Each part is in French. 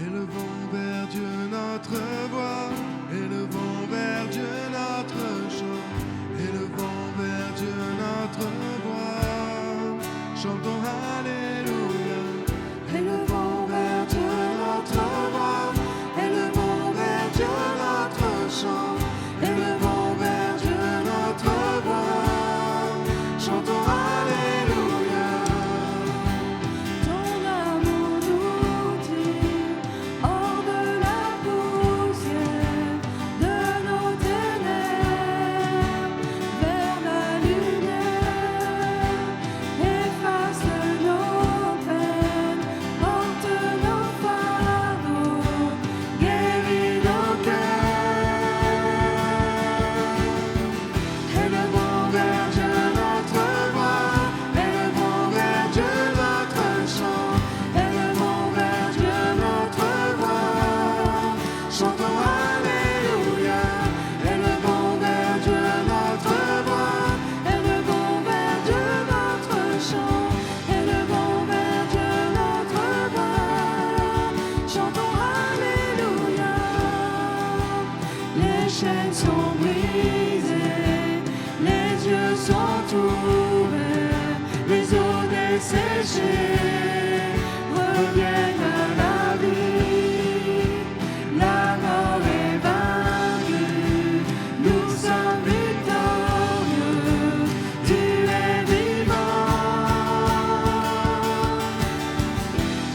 Élevons vers Dieu notre voix, élevons vers Dieu notre chant, élevons vers Dieu notre voix, chantons Alléluia. Élevons vers Dieu notre voix, élevons vers Dieu notre chant, élevons vers Dieu notre voix, chantons Alléluia. Ton amour nous tire hors de la poussière de nos ténèbres vers la lumière. Efface nos peines, porte nos fardeaux, guéris nos cœurs. Élevons vers Dieu notre voix, élevons vers Dieu notre chant, élevons vers Dieu notre voix, chantons Alléluia. Élevons vers Dieu notre voix, Élevons vers Dieu notre chant, élevons vers Dieu notre voix, chantons Alléluia. Les chaînes sont brisées, les yeux sont ouverts, les eaux desséchées reviennent à la vie. La mort est vaincue, nous sommes victorieux, tu es vivant.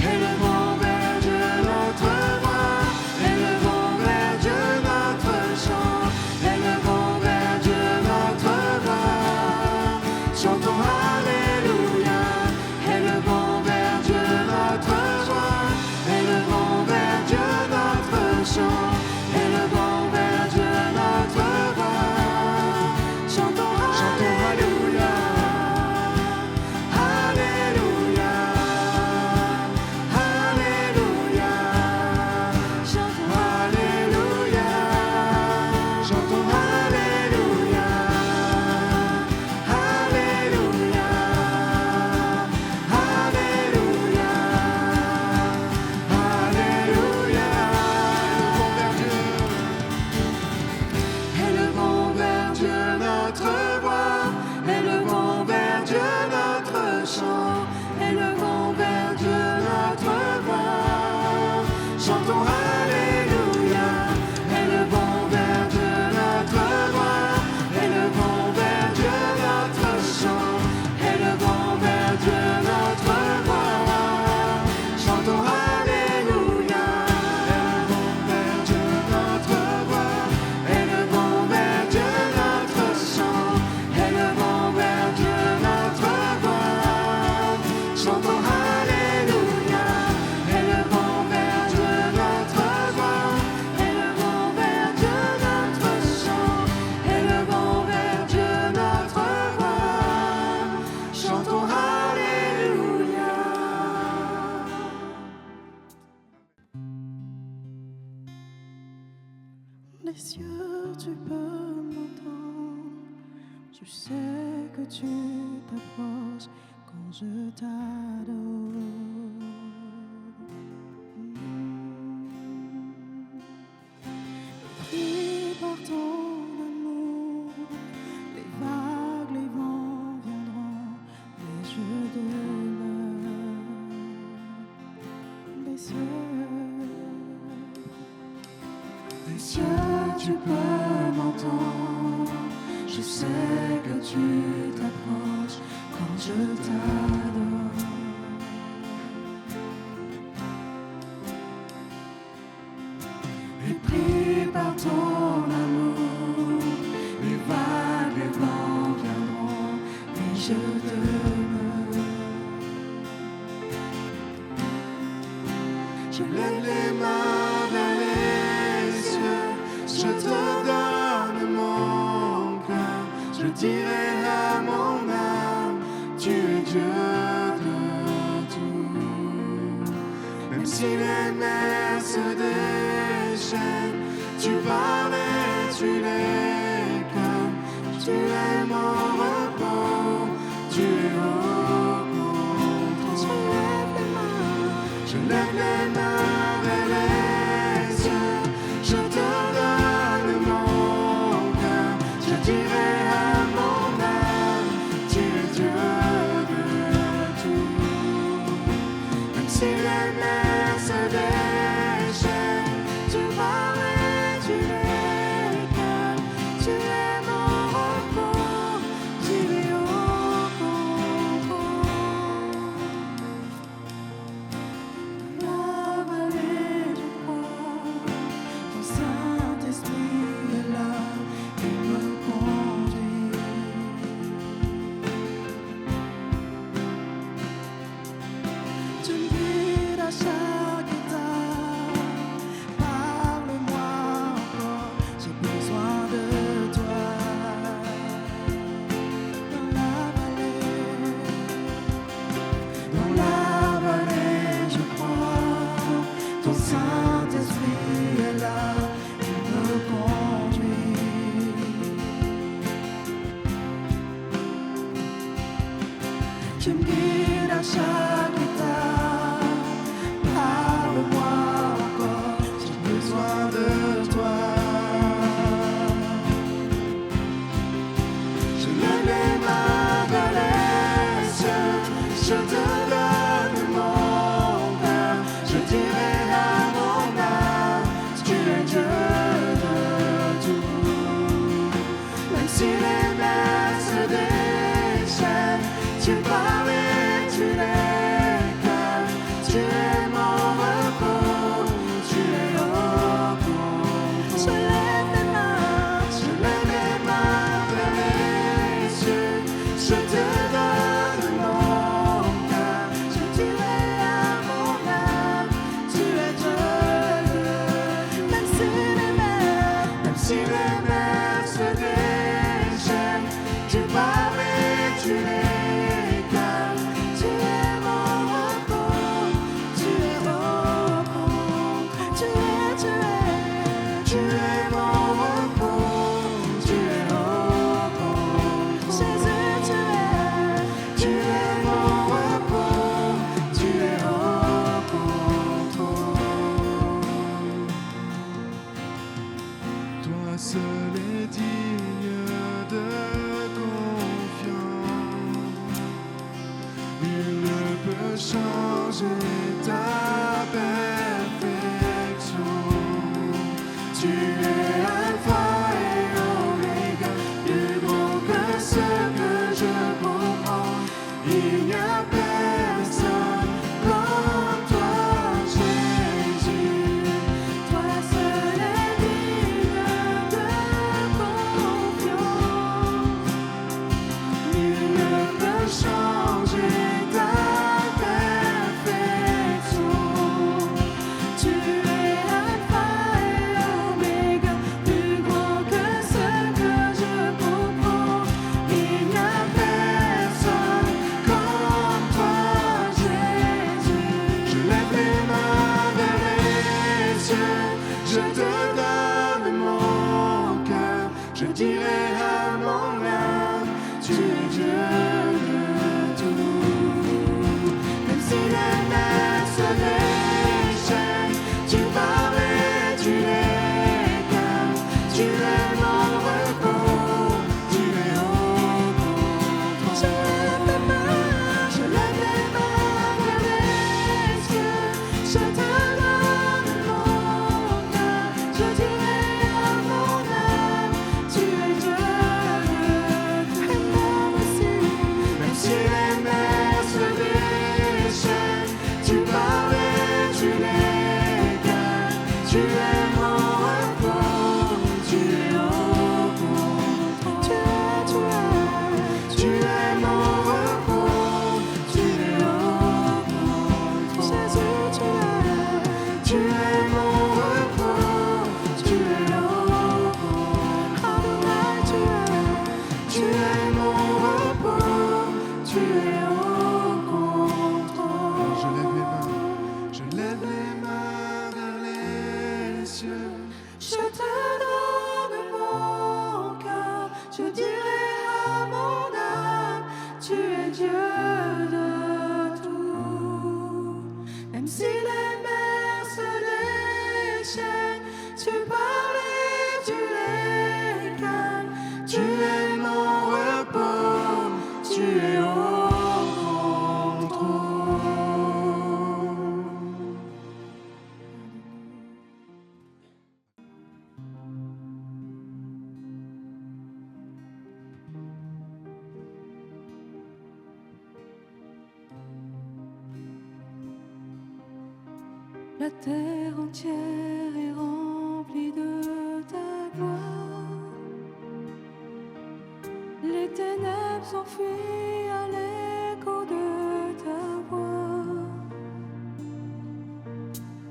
élevons vers Dieu notre voix, élevons vers Dieu notre chant, élevons vers Dieu notre voix, chantons Alléluia. Élevons vers Dieu notre voix, élevons vers Dieu notre chant, élevons vers Dieu notre voix, chantons Alléluia. Alléluia. Alléluia. Chantons Alléluia. Chantons Alléluia. Alléluia. Alléluia. Alléluia. Élevons vers Dieu notre voix, élevons vers Dieu notre chant, élevons vers Dieu notre voix, chantons Alléluia. Élevons vers Dieu notre voix, élevons vers Dieu notre chant, élevons vers Dieu notre voix, chantons Alléluia. Élevons vers Dieu notre voix, élevons vers Dieu notre chant, élevons vers Dieu notre voix, chantons Alléluia. Élevons vers Dieu notre voix, élevons vers Dieu notre chant, élevons vers Dieu notre voix, chantons Alléluia. les cieux, tu peux m'entendre. Je sais que tu t'approches quand je t'adore. Pris par ton amour, les vagues, les vents viendront, mais je demeure. Les cieux, tu peux m'entendre. Je sais que tu t'approches quand je t'adore. Et pris par ton amour, les vagues, les vents viendront, et je demeure. Je lève les mains vers les cieux, je te donne mon cœur, je dirai à mon âme, tu es Dieu de tout. Même si les mers se déchaînent, tu parles et tu les calmes, tu es mon repos, tu es au contrôle. Je lève les mains vers les Même si les mers se déchaînent, tu parlais, tu les calmes, tu es mon repos, tu es au contrôle. La vallée du roi, ton Saint-Esprit est là, il me conduit. Tu me guides à chaque étape, parle-moi encore, j'ai besoin de toi. Dans la vallée, je crois, ton Saint-Esprit est là, il me conduit. Tu me guides à chaque étape, parle-moi encore, j'ai besoin de toi. Je lève les mains vers les cieux, je te donne mon cœur, je dirai à mon âme, tu es Dieu de tout. Même si les mers se déchaînent, tu parles et tu les calmes, tu es mon repos, tu es au contrôle. Je lève les mains vers les cieux, je te donne mon cœur, je dirai à mon âme, tu es Dieu. Même si les mers se déchaînent, tu parles et tu les calmes, tu es mon repos, tu es au contrôle. Tu es mon repos, tu es au contrôle. Jésus, tu es mon repos, tu es au contrôle. Toi seul est digne de confiance. Nul ne peut changer ta perfection. Tu es Alpha et Oméga, plus grand que ce que je comprends. Il n'y a personne comme toi, Jésus. Toi seul est digne de confiance. Nul ne peut changer ta perfection. Tu es Alpha et Oméga, plus grand que ce que je comprends. Il n'y a personne Comme toi, Jésus, je lève les mains vers les cieux, je te donne mon cœur, je dirai à mon âme, tu es Dieu de tout. Même si les mers se déchaînent, tu parles et tu les calmes, tu es mon repos, tu es au contrôle. Je lève les mains vers les cieux, je te donne mon cœur, je dirai à mon âme, tu es Dieu de tout. Même si les mers se déchaînent, tu parles et tu les calmes, tu es mon repos, tu es au contrôle. Tu es mon repos, tu es au contrôle. Jésus, Tu es mon repos, tu es au contrôle. Tu es mon repos, tu es au contrôle. Je lève les mains vers les cieux. je te donne mon cœur, je dirai à mon âme, tu es Dieu de tout. Même si les mers se déchaînent, tu parles et tu les calmes, Tu es mon repos, tu es au contrôle. La terre entière est remplie de ta gloire. Les ténèbres s'enfuient à l'écho de ta voix.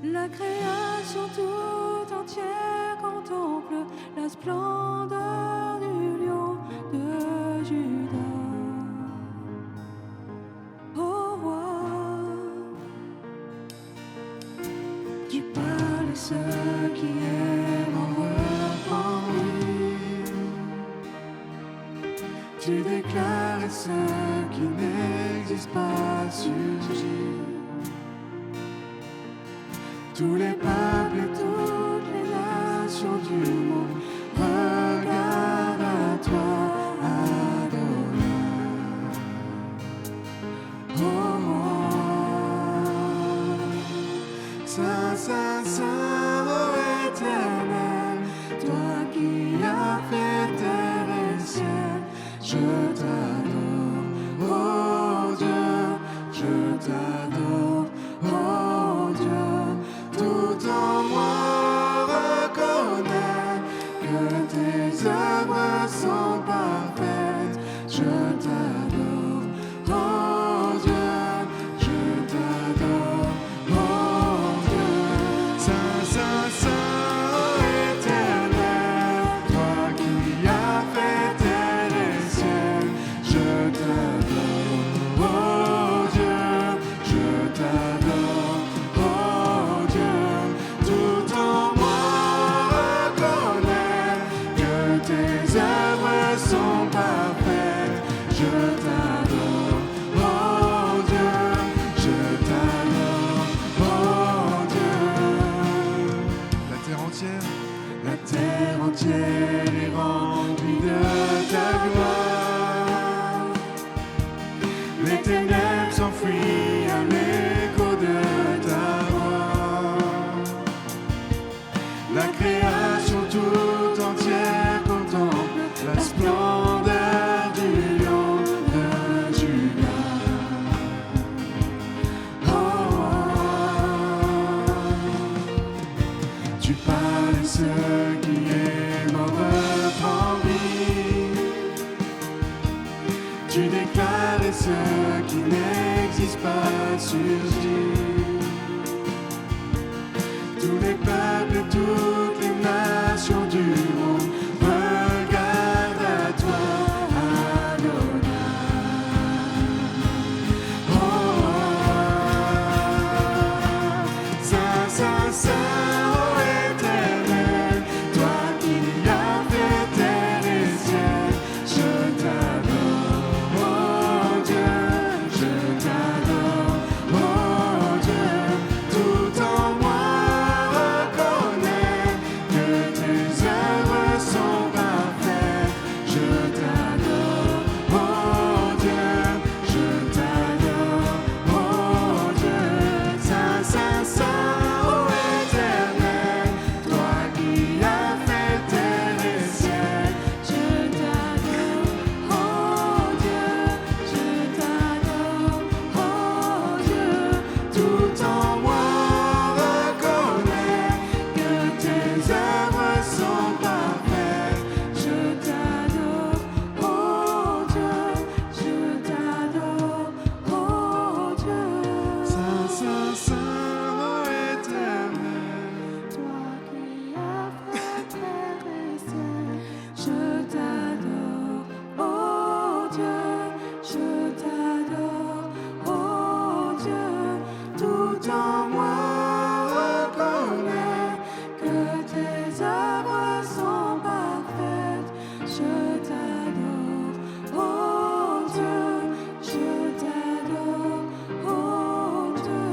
La création tout entière contemple la splendeur du lion de Juda. Ô roi, tu parles ceux qui aiment en repentir. Tu déclares ceux qui n'existent pas surgir. Tous les peuples et toutes les nations du monde regardent à toi, Adonai. Oh roi, Saint, Saint, Saint, ô Éternel, toi qui as fait terre et ciel, je t'adore, oh Dieu, je t'adore, oh Dieu, tout en moi reconnaît que tes œuvres sont parfaites, je t'adore, oh Dieu, je t'adore, oh Dieu, Saint, Saint, Saint, ô Éternel, toi qui as fait terre et ciel, je t'adore, oh Dieu, je t'adore, oh Dieu, tout en moi reconnaît que tes œuvres sont parfaites, je t'adore, oh Dieu, je t'adore, oh Dieu. La terre entière est remplie de ta gloire. Les ténèbres s'enfuient à l'écho de ta voix. La création tout entière contemple la splendeur du lion de Juda. Oh roi, tu parles ceux qui aiment en repentir. Tu déclares ceux qui n'existent pas surgir. Tous les peuples et toutes les nations du monde regardent à toi, Adonai. Oh, Saint, Saint, Saint, ô Éternel, toi qui as fait terre et ciel, je t'adore, oh Dieu, je t'adore, oh Dieu, tout en moi reconnaît que tes œuvres sont parfaites, je t'adore, oh Dieu, je t'adore, oh Dieu, Saint, Saint, Saint, ô Éternel, toi qui as fait terre et ciel, je t'adore, oh Dieu, je t'adore, oh Dieu, tout en moi reconnaît que tes œuvres sont parfaites, je t'adore, oh Dieu, je t'adore, oh Dieu. Saint, Saint, Saint, ô Éternel. Toi qui as fait terre et ciel, je t'adore, oh Dieu, je t'adore, oh Dieu, Tout en moi reconnaît que tes œuvres sont parfaites, je t'adore, oh Dieu, je t'adore, oh Dieu.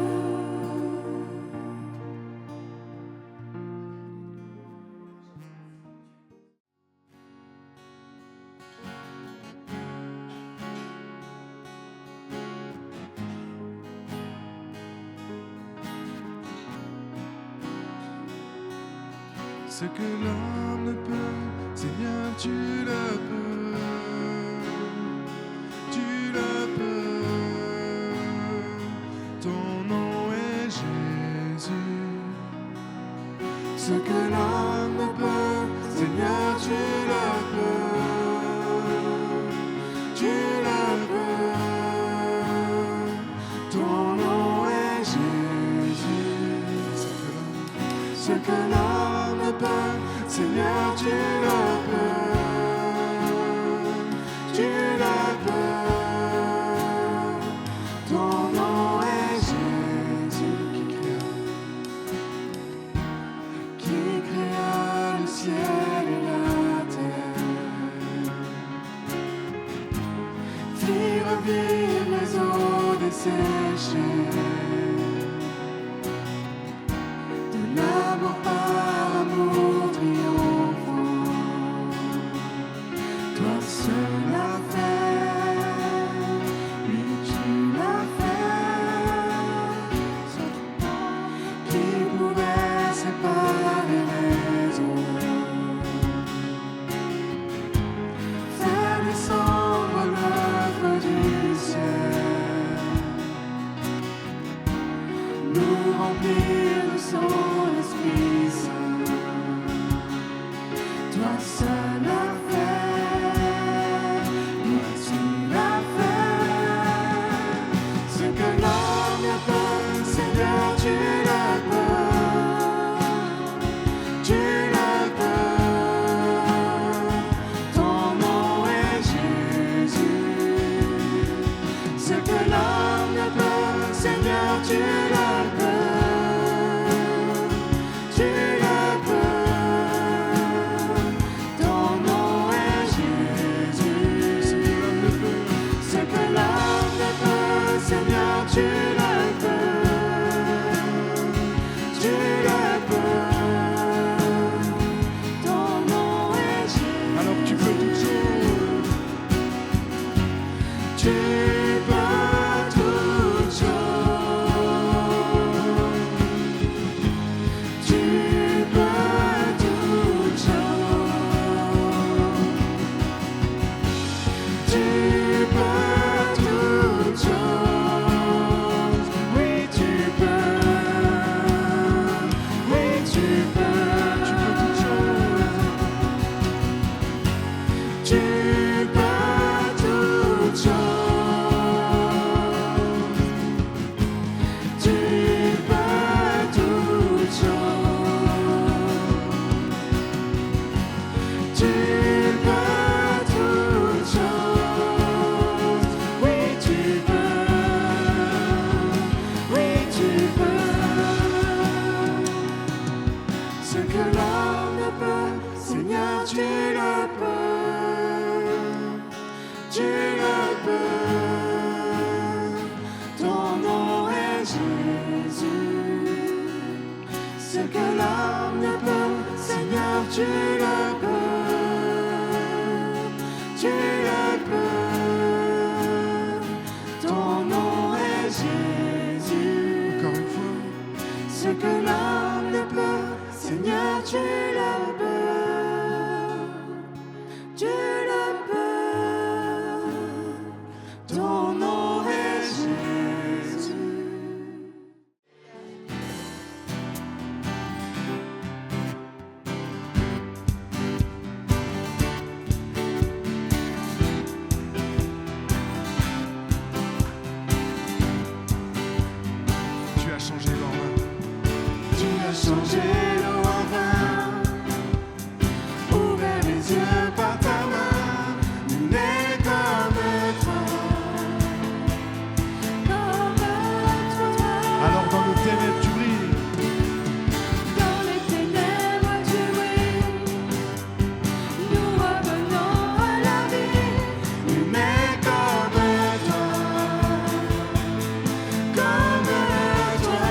ce que l'homme ne peut, Seigneur, tu le peux. Tu le peux. Ton nom est Jésus. Ce que l'homme ne peut, Seigneur, tu le peux. Tu le peux. Ton nom est Jésus. Ce que l'homme ne peut, Seigneur, tu le peux. Tu le peux. Ton nom est Jésus qui créa le ciel et la terre, fit revivre les eaux desséchées, de la mort par amour triomphant. Toi seul l'as fait, oui tu l'as fait. Qui pouvait séparer les eaux, faire descendre l'œuvre du ciel, nous remplir de son Esprit Saint. Toi seul l'as fait, oui tu l'as fait. Ce que l'homme ne peut, Seigneur, tu le peux. Tu le peux. Ton nom est Jésus. Ce que l'homme ne peut, Seigneur, tu le peux. Tu le peux. Ton nom est Jésus. Ce que l'homme ne peut, Seigneur, tu le peux. Tu le peux. Ton nom est Jésus. Alors tu peux toutes choses. Tu peux toutes choses. Tu peux toutes choses. Tu peux toutes choses. Oui, tu peux. Oui, tu peux. Tu peux toutes choses. Tu peux toutes choses. Tu peux toutes choses. Tu peux toutes choses. Oui, tu peux. Oui, tu peux. Ce que l'homme ne peut, Seigneur, tu le peux. Tu le peux. Ton nom est Jésus. Ce que l'homme ne peut, Seigneur, tu le peux. Tu le peux. Ton nom est Jésus. Encore une fois. Ce que l'homme ne peut, Seigneur, tu le peux. Tu le peux. Ton nom est Jésus. Tu as changé l'eau en vin. Tu as changé l'eau en vin. Ouvert les yeux par ta main. Nul n'est comme toi. Comme toi. Alors dans le ténèbre tu brilles. Dans les ténèbres tu brilles. Nous revenons à la vie. Nul n'est comme toi. Comme toi.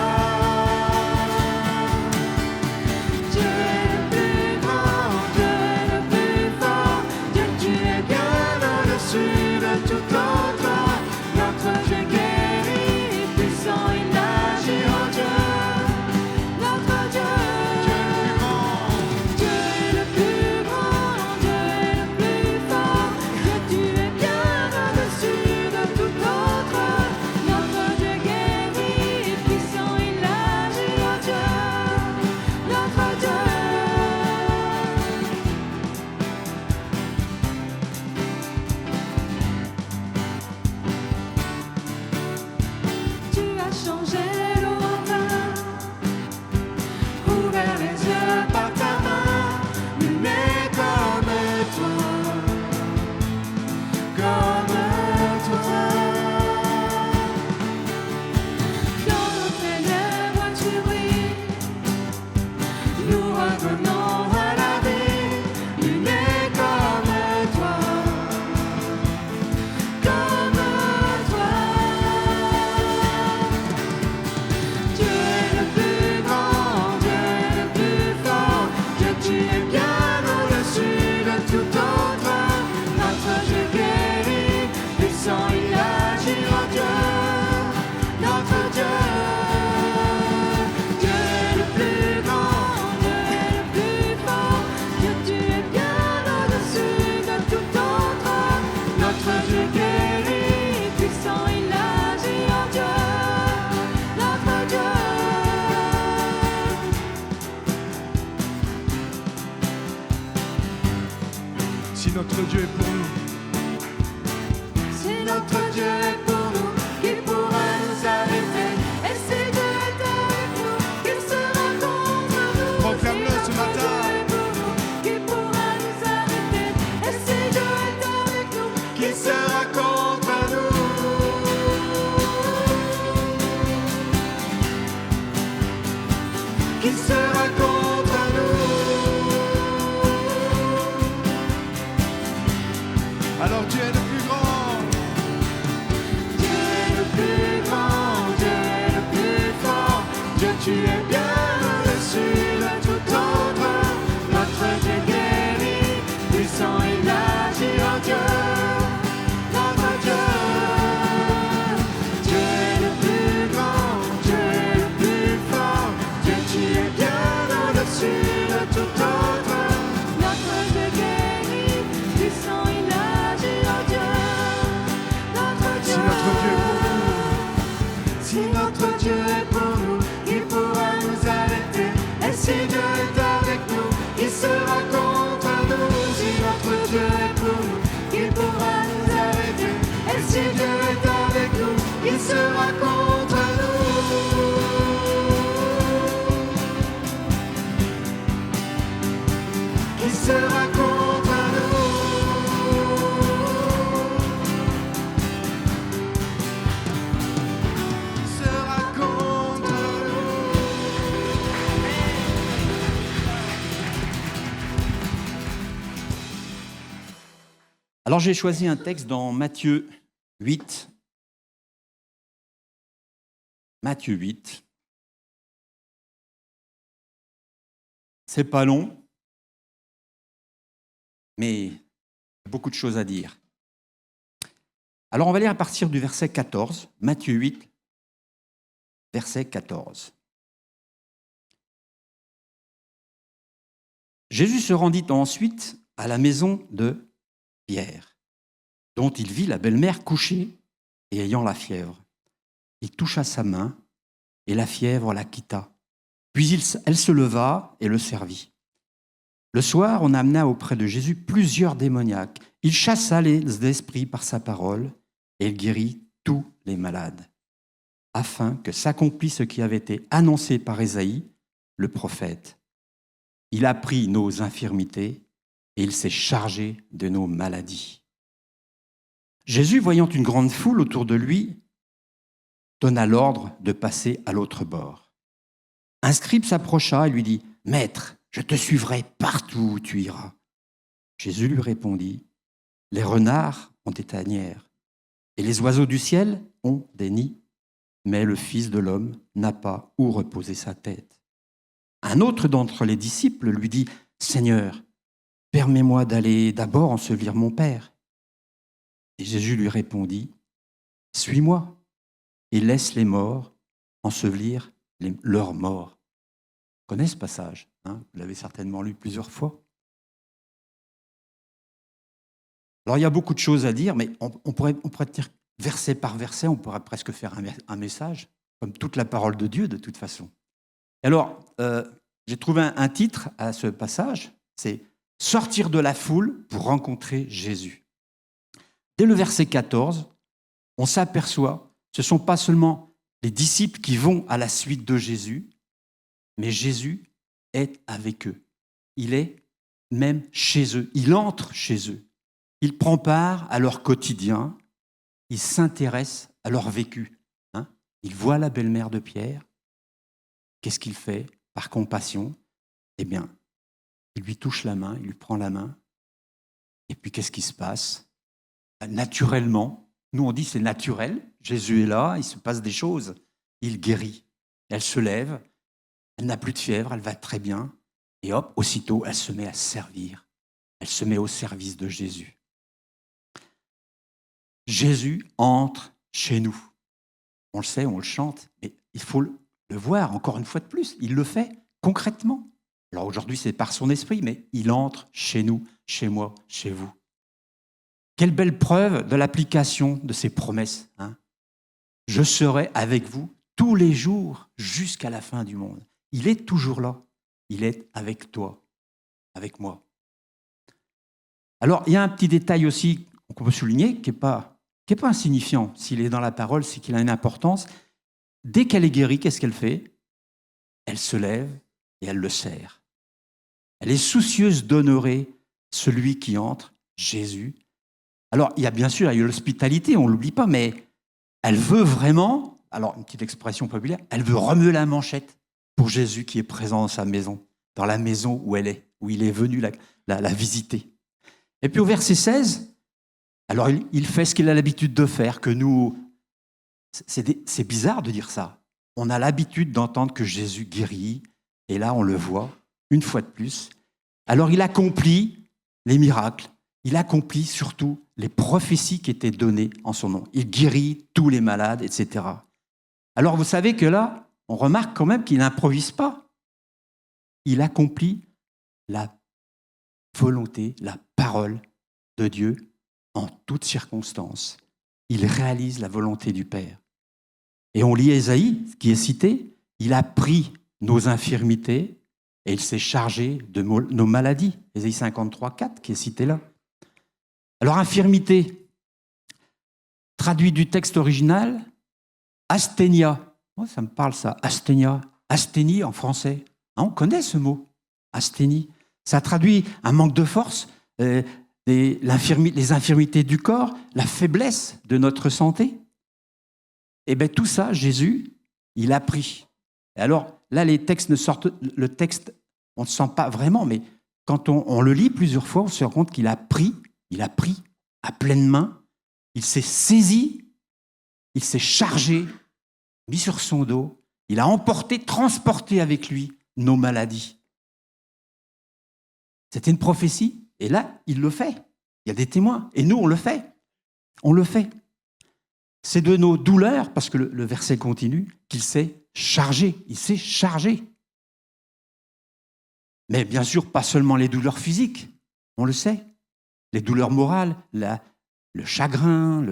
notre Dieu est pour nous, Si notre Dieu est pour nous, qui pourra nous arrêter? Et si Dieu est avec nous, qui sera contre nous? Proclame-le ce matin. Qui pourra nous arrêter? Et si Dieu est avec nous, qui sera contre nous? Qui sera contre nous? Alors Dieu est le plus grand. Dieu est le plus grand, Dieu est le plus fort. Dieu, tu es bien au-dessus de tout autre. Notre Dieu guérit, puissant il agit en Dieu. Notre Dieu, Dieu est le plus grand, Dieu est le plus fort. Dieu, tu es bien au-dessus de tout autre. Notre Dieu guérit, puissant il agit en Dieu. Notre Si Dieu, notre Dieu est pour nous, si notre Dieu est pour nous, qui pourra nous arrêter? Et si Dieu est avec nous, qui sera contre nous? Si notre Dieu est pour nous, qui pourra nous arrêter? Et si Dieu est avec nous, qui sera contre nous? Qui sera contre nous? sera contre nous. Alors j'ai choisi un texte dans Matthieu 8. Matthieu 8. C'est pas long, mais beaucoup de choses à dire. Alors on va lire à partir du verset 14, Matthieu 8, verset 14. Jésus se rendit ensuite à la maison de Pierre, dont il vit la belle-mère couchée et ayant la fièvre. Il toucha sa main et la fièvre la quitta. Puis elle se leva et le servit. Le soir, on amena auprès de Jésus plusieurs démoniaques. Il chassa les esprits par sa parole et il guérit tous les malades, afin que s'accomplisse ce qui avait été annoncé par Ésaïe, le prophète. Il a pris nos infirmités et il s'est chargé de nos maladies. Jésus, voyant une grande foule autour de lui, donna l'ordre de passer à l'autre bord. Un scribe s'approcha et lui dit « Maître, je te suivrai partout où tu iras. » Jésus lui répondit « Les renards ont des tanières et les oiseaux du ciel ont des nids, mais le Fils de l'homme n'a pas où reposer sa tête. » Un autre d'entre les disciples lui dit « Seigneur, permets-moi d'aller d'abord ensevelir mon Père. » Et Jésus lui répondit « Suis-moi et laisse les morts ensevelir leurs morts. » Vous connaissez ce passage, hein? Vous l'avez certainement lu plusieurs fois. Alors il y a beaucoup de choses à dire, mais on pourrait dire verset par verset, on pourrait presque faire un message, comme toute la parole de Dieu de toute façon. Alors, j'ai trouvé un titre à ce passage, c'est « Sortir de la foule pour rencontrer Jésus ». Dès le verset 14, on s'aperçoit que ce ne sont pas seulement les disciples qui vont à la suite de Jésus, mais Jésus est avec eux. Il est même chez eux, il entre chez eux. Il prend part à leur quotidien, il s'intéresse à leur vécu. Hein? Il voit la belle-mère de Pierre. Qu'est-ce qu'il fait par compassion? Eh bien, il lui touche la main, il lui prend la main. Et puis, qu'est-ce qui se passe? Naturellement, nous on dit c'est naturel, Jésus est là, il se passe des choses. Il guérit, elle se lève, elle n'a plus de fièvre, elle va très bien. Et hop, aussitôt, elle se met à servir. Elle se met au service de Jésus. Jésus entre chez nous. On le sait, on le chante, mais il faut le voir encore une fois de plus. Il le fait concrètement. Alors aujourd'hui, c'est par son esprit, mais il entre chez nous, chez moi, chez vous. Quelle belle preuve de l'application de ces promesses. Hein? Je serai avec vous tous les jours jusqu'à la fin du monde. Il est toujours là. Il est avec toi, avec moi. Alors, il y a un petit détail aussi qu'on peut souligner, qui n'est pas insignifiant. S'il est dans la parole, c'est qu'il a une importance. Dès qu'elle est guérie, qu'est-ce qu'elle fait? Elle se lève et elle le serre. Elle est soucieuse d'honorer celui qui entre, Jésus. Alors, il y a bien sûr l'hospitalité, on ne l'oublie pas, mais elle veut vraiment, alors une petite expression populaire, elle veut remuer la manchette pour Jésus qui est présent dans sa maison, dans la maison où elle est, où il est venu la visiter. Et puis au verset 16, alors il fait ce qu'il a l'habitude de faire, que nous, c'est bizarre de dire ça. On a l'habitude d'entendre que Jésus guérit, et là on le voit, une fois de plus. Alors il accomplit les miracles, il accomplit surtout les prophéties qui étaient données en son nom. Il guérit tous les malades, etc. Alors vous savez que là, on remarque quand même qu'il n'improvise pas. Il accomplit la volonté, la parole de Dieu en toutes circonstances. Il réalise la volonté du Père. Et on lit Ésaïe, qui est cité, il a pris nos infirmités et il s'est chargé de nos maladies. Ésaïe 53, 4, qui est cité là. Alors, infirmité, traduit du texte original, asthénia. Oh, ça me parle ça, asthénia. Asthénie en français. Hein, on connaît ce mot, asthénie. Ça traduit un manque de force, les infirmités du corps, la faiblesse de notre santé. Et bien tout ça, Jésus, il a pris. Et alors, là, les textes ne sortent, le texte, on ne sent pas vraiment, mais quand on le lit plusieurs fois, on se rend compte qu'il a pris à pleine main, il s'est saisi, il s'est chargé, mis sur son dos, il a emporté, transporté avec lui nos maladies. C'était une prophétie, et là, il le fait. Il y a des témoins, et nous, on le fait. On le fait. C'est de nos douleurs, parce que le verset continue, qu'il s'est chargé. Il s'est chargé. Mais bien sûr, pas seulement les douleurs physiques, on le sait. Les douleurs morales, le chagrin,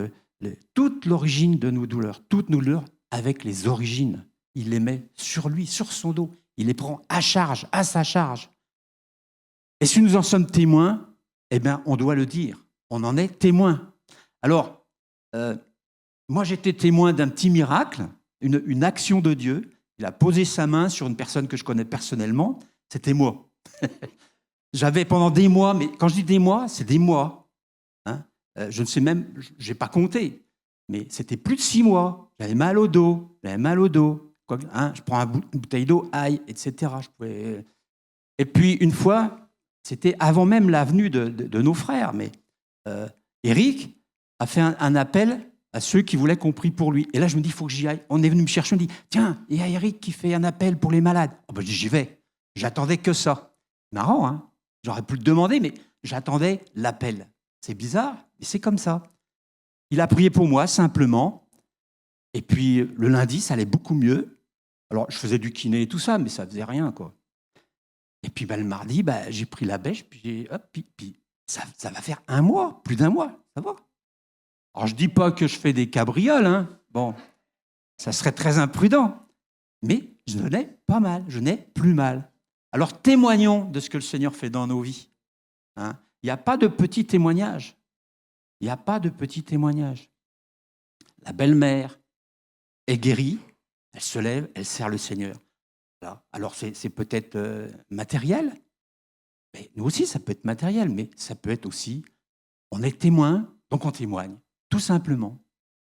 toute l'origine de nos douleurs, toutes nos douleurs avec les origines. Il les met sur lui, sur son dos. Il les prend à charge, à sa charge. Et si nous en sommes témoins, eh bien, on doit le dire. On en est témoin. Alors, moi, j'étais témoin d'un petit miracle, une action de Dieu. Il a posé sa main sur une personne que je connais personnellement. C'était moi. J'avais pendant des mois, mais quand je dis des mois, c'est des mois. Hein, je ne sais même, je n'ai pas compté, mais c'était plus de 6 mois. J'avais mal au dos, je prends une bouteille d'eau, aïe, etc. Et puis, une fois, c'était avant même la venue de nos frères, mais Eric a fait un appel à ceux qui voulaient qu'on prie pour lui. Et là, je me dis, il faut que j'y aille. On est venu me chercher, on me dit, tiens, il y a Eric qui fait un appel pour les malades. Oh, ben, je dis, j'y vais. J'attendais que ça. Marrant, hein? J'aurais pu le demander, mais j'attendais l'appel. C'est bizarre, mais c'est comme ça. Il a prié pour moi, simplement. Et puis, le lundi, ça allait beaucoup mieux. Alors, je faisais du kiné et tout ça, mais ça faisait rien, quoi. Et puis, le mardi, j'ai pris la bêche, puis ça va faire 1 mois, plus d'1 mois, ça va. Alors, je ne dis pas que je fais des cabrioles, hein. Bon, ça serait très imprudent. Mais je n'ai pas mal, je n'ai plus mal. Alors, témoignons de ce que le Seigneur fait dans nos vies. Hein. Il n'y a pas de petits témoignages. Il n'y a pas de petits témoignages. La belle-mère est guérie, elle se lève, elle sert le Seigneur. Là. Alors, c'est peut-être matériel, mais nous aussi, ça peut être matériel, mais ça peut être aussi, on est témoin, donc on témoigne. Tout simplement.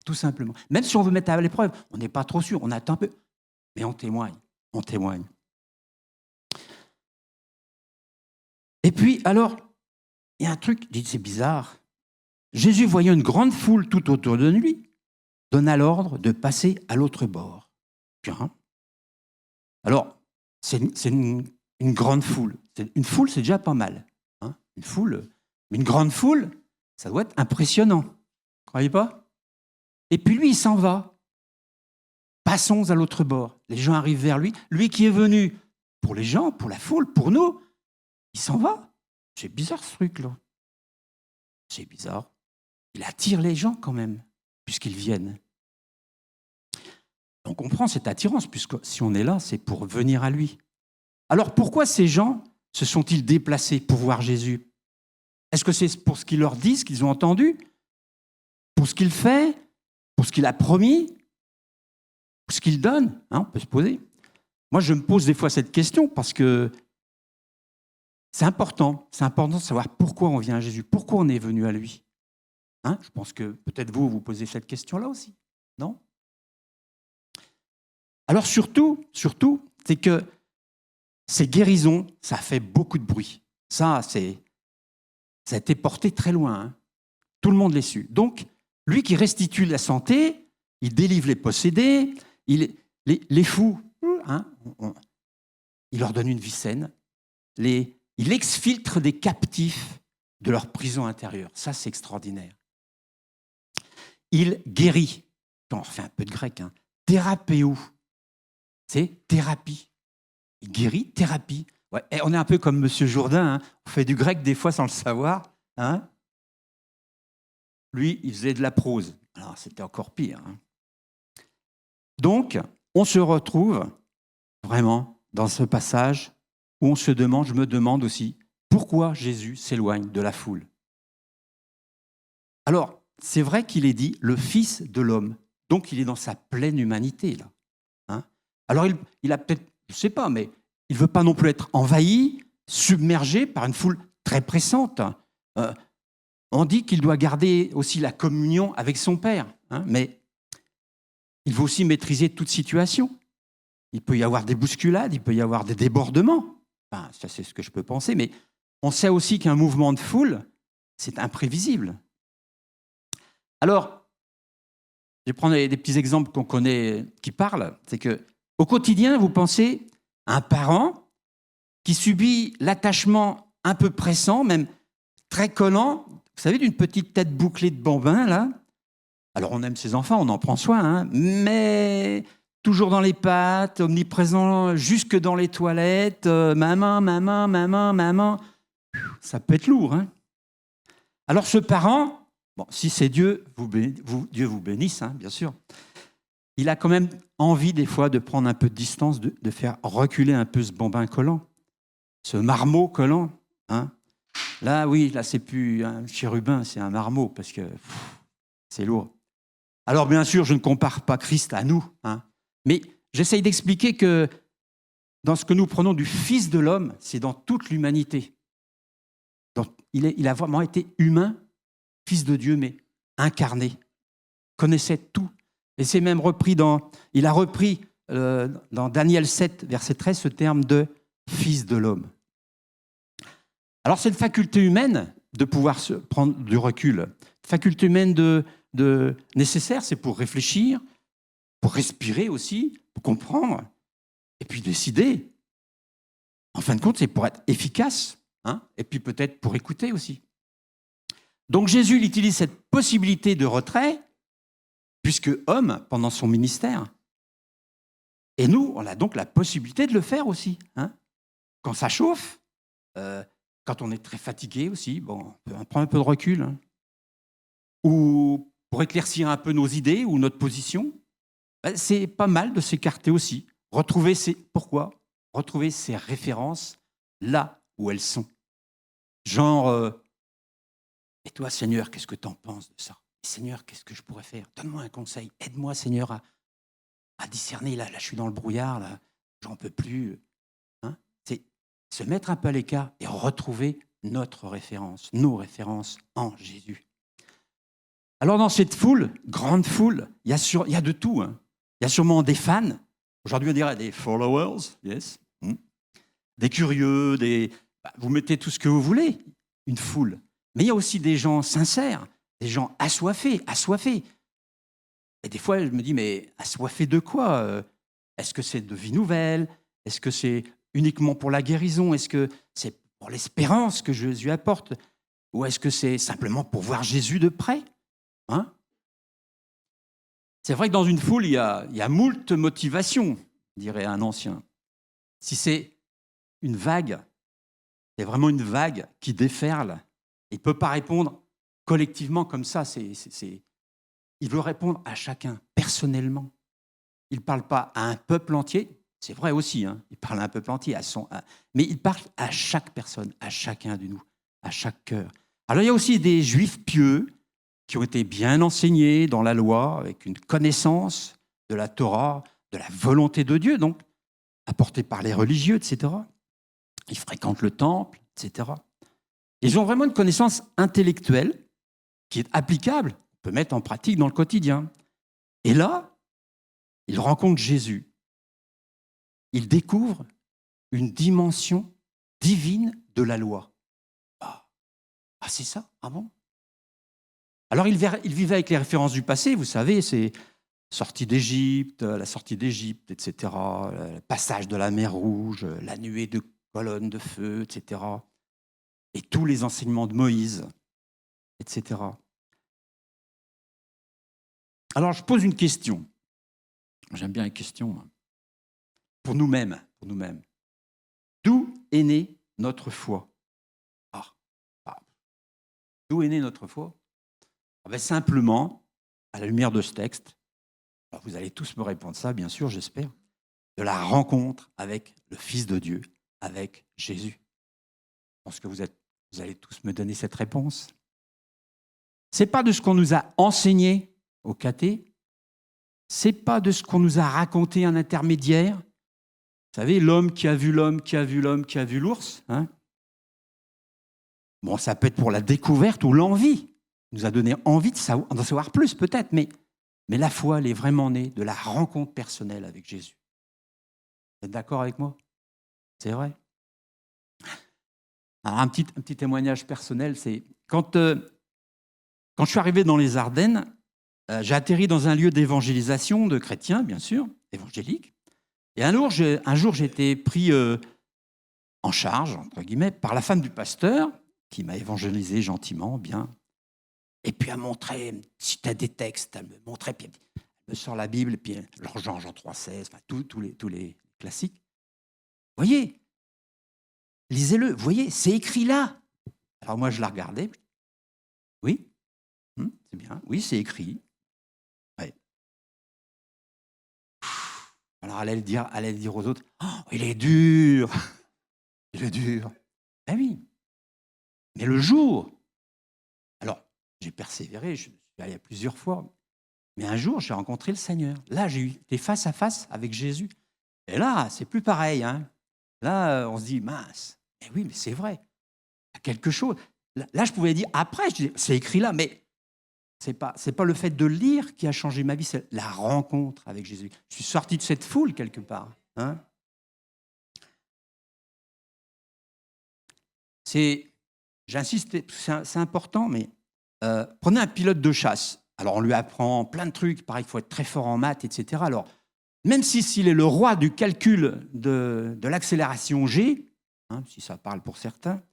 Tout simplement. Même si on veut mettre à l'épreuve, on n'est pas trop sûr, on attend un peu, mais on témoigne. On témoigne. Et puis, alors, il y a un truc, c'est bizarre. Jésus, voyant une grande foule tout autour de lui, donna l'ordre de passer à l'autre bord. Bien. Alors, c'est une grande foule. Une foule, c'est déjà pas mal. Hein, une foule, mais une grande foule, ça doit être impressionnant. Vous croyez pas? Et puis lui, il s'en va. Passons à l'autre bord. Les gens arrivent vers lui. Lui qui est venu pour les gens, pour la foule, pour nous, il s'en va. C'est bizarre ce truc-là. C'est bizarre. Il attire les gens quand même, puisqu'ils viennent. On comprend cette attirance, puisque si on est là, c'est pour venir à lui. Alors pourquoi ces gens se sont-ils déplacés pour voir Jésus? Est-ce que c'est pour ce qu'il leur dit, ce qu'ils ont entendu? Pour ce qu'il fait? Pour ce qu'il a promis? Pour ce qu'il donne? On peut se poser. Moi, je me pose des fois cette question parce que c'est important de savoir pourquoi on vient à Jésus, pourquoi on est venu à lui. Je pense que peut-être vous posez cette question-là aussi, non? Alors surtout, c'est que ces guérisons, ça fait beaucoup de bruit. Ça a été porté très loin. Tout le monde l'a su. Donc, lui qui restitue la santé, il délivre les possédés, les fous, il leur donne une vie saine, il exfiltre des captifs de leur prison intérieure. Ça, c'est extraordinaire. Il guérit. On refait un peu de grec. Thérapéou. C'est thérapie. Il guérit, thérapie. Ouais. Et on est un peu comme M. Jourdain. On fait du grec des fois sans le savoir. Lui, il faisait de la prose. Alors, c'était encore pire. Donc, on se retrouve vraiment dans ce passage où on se demande, je me demande aussi, pourquoi Jésus s'éloigne de la foule. Alors, c'est vrai qu'il est dit le Fils de l'homme. Donc, il est dans sa pleine humanité, là. Alors, il a peut-être, je ne sais pas, mais il ne veut pas non plus être envahi, submergé par une foule très pressante. On dit qu'il doit garder aussi la communion avec son Père, mais il veut aussi maîtriser toute situation. Il peut y avoir des bousculades, il peut y avoir des débordements. Ça, c'est ce que je peux penser, mais on sait aussi qu'un mouvement de foule, c'est imprévisible. Alors, je vais prendre des petits exemples qu'on connaît qui parlent. C'est qu'au quotidien, vous pensez à un parent qui subit l'attachement un peu pressant, même très collant, vous savez, d'une petite tête bouclée de bambin, là. Alors, on aime ses enfants, on en prend soin, mais toujours dans les pattes, omniprésent jusque dans les toilettes, maman, ça peut être lourd. Alors, ce parent, si c'est Dieu, Dieu vous bénisse, bien sûr, il a quand même envie des fois de prendre un peu de distance, de faire reculer un peu ce bambin collant, ce marmot collant. Là, c'est plus un chérubin, c'est un marmot, parce que c'est lourd. Alors, bien sûr, je ne compare pas Christ à nous, mais j'essaye d'expliquer que dans ce que nous prenons du Fils de l'homme, c'est dans toute l'humanité. Donc, il a vraiment été humain, Fils de Dieu, mais incarné, connaissait tout. Et c'est même il a repris dans Daniel 7, verset 13, ce terme de Fils de l'homme. Alors, c'est une faculté humaine de pouvoir se prendre du recul. Faculté humaine nécessaire, c'est pour réfléchir, pour respirer aussi, pour comprendre, et puis décider. En fin de compte, c'est pour être efficace, et puis peut-être pour écouter aussi. Donc Jésus il utilise cette possibilité de retrait, puisque homme, pendant son ministère. Et nous, on a donc la possibilité de le faire aussi. Quand ça chauffe, quand on est très fatigué aussi, on peut prendre un peu de recul. Ou pour éclaircir un peu nos idées ou notre position, c'est pas mal de s'écarter aussi. Retrouver ses références là où elles sont. Genre, et toi, Seigneur, qu'est-ce que tu en penses de ça? Seigneur, qu'est-ce que je pourrais faire? Donne-moi un conseil. Aide-moi, Seigneur, à discerner. Là, je suis dans le brouillard, là, j'en peux plus. C'est se mettre un peu à l'écart et retrouver notre référence, nos références en Jésus. Alors, dans cette foule, grande foule, il y a de tout. Il y a sûrement des fans. Aujourd'hui, on dirait des followers, yes. Des curieux, vous mettez tout ce que vous voulez, une foule. Mais il y a aussi des gens sincères, des gens assoiffés. Et des fois, je me dis, mais assoiffés de quoi? Est-ce que c'est de vie nouvelle? Est-ce que c'est uniquement pour la guérison? Est-ce que c'est pour l'espérance que Jésus apporte? Ou est-ce que c'est simplement pour voir Jésus de près? C'est vrai que dans une foule, il y a moult motivations, dirait un ancien. Si c'est une vague, c'est vraiment une vague qui déferle. Il ne peut pas répondre collectivement comme ça. Il veut répondre à chacun, personnellement. Il ne parle pas à un peuple entier. C'est vrai aussi, il parle à un peuple entier, mais il parle à chaque personne, à chacun de nous, à chaque cœur. Alors, il y a aussi des juifs pieux qui ont été bien enseignés dans la loi, avec une connaissance de la Torah, de la volonté de Dieu, donc apportée par les religieux, etc. Ils fréquentent le temple, etc. Ils ont vraiment une connaissance intellectuelle qui est applicable, on peut mettre en pratique dans le quotidien. Et là, ils rencontrent Jésus. Ils découvrent une dimension divine de la loi. Ah, c'est ça? Ah bon? Alors, ils vivaient avec les références du passé, vous savez, c'est la sortie d'Égypte, etc., le passage de la mer Rouge, la nuée de colonnes de feu, etc., et tous les enseignements de Moïse, etc. Alors, je pose une question. J'aime bien les questions. Moi. Pour nous-mêmes. D'où est née notre foi? D'où est née notre foi? Simplement, à la lumière de ce texte, alors vous allez tous me répondre ça, bien sûr, j'espère, de la rencontre avec le Fils de Dieu, avec Jésus. Je pense que vous allez tous me donner cette réponse. Ce n'est pas de ce qu'on nous a enseigné au caté, ce n'est pas de ce qu'on nous a raconté un intermédiaire. Vous savez, l'homme qui a vu l'homme, qui a vu l'homme, qui a vu l'ours. Hein. Bon, ça peut être pour la découverte ou l'envie. Il nous a donné envie d'en savoir plus, peut-être, mais la foi, elle est vraiment née de la rencontre personnelle avec Jésus. Vous êtes d'accord avec moi? C'est vrai. Alors, un petit témoignage personnel, c'est quand je suis arrivé dans les Ardennes, j'ai atterri dans un lieu d'évangélisation de chrétiens, bien sûr, évangéliques. Et un jour j'ai été pris en charge, entre guillemets, par la femme du pasteur, qui m'a évangélisé gentiment, bien. Et puis elle montrait, si tu as des textes, elle me montrait, puis elle me sort la Bible, et puis Jean 3,16, enfin, tous les classiques. Vous voyez, lisez-le, vous voyez, c'est écrit là. Alors moi, je la regardais. Oui, c'est bien, oui, c'est écrit. Ouais. Alors elle allait dire aux autres, oh, il est dur, il est dur. Ben oui, mais le jour, alors j'ai persévéré, je suis allé plusieurs fois, mais un jour j'ai rencontré le Seigneur. Là, j'ai été face à face avec Jésus. Et là, c'est plus pareil. Hein. Là, on se dit, mince, mais oui, mais c'est vrai, il y a quelque chose. Là, je pouvais dire, après, je disais, c'est écrit là, mais c'est pas le fait de lire qui a changé ma vie, c'est la rencontre avec Jésus. Je suis sorti de cette foule quelque part. Hein. J'insiste, c'est important, mais prenez un pilote de chasse. Alors, on lui apprend plein de trucs, pareil, il faut être très fort en maths, etc. Alors, même s'il est le roi du calcul de l'accélération G, hein, si ça parle pour certains,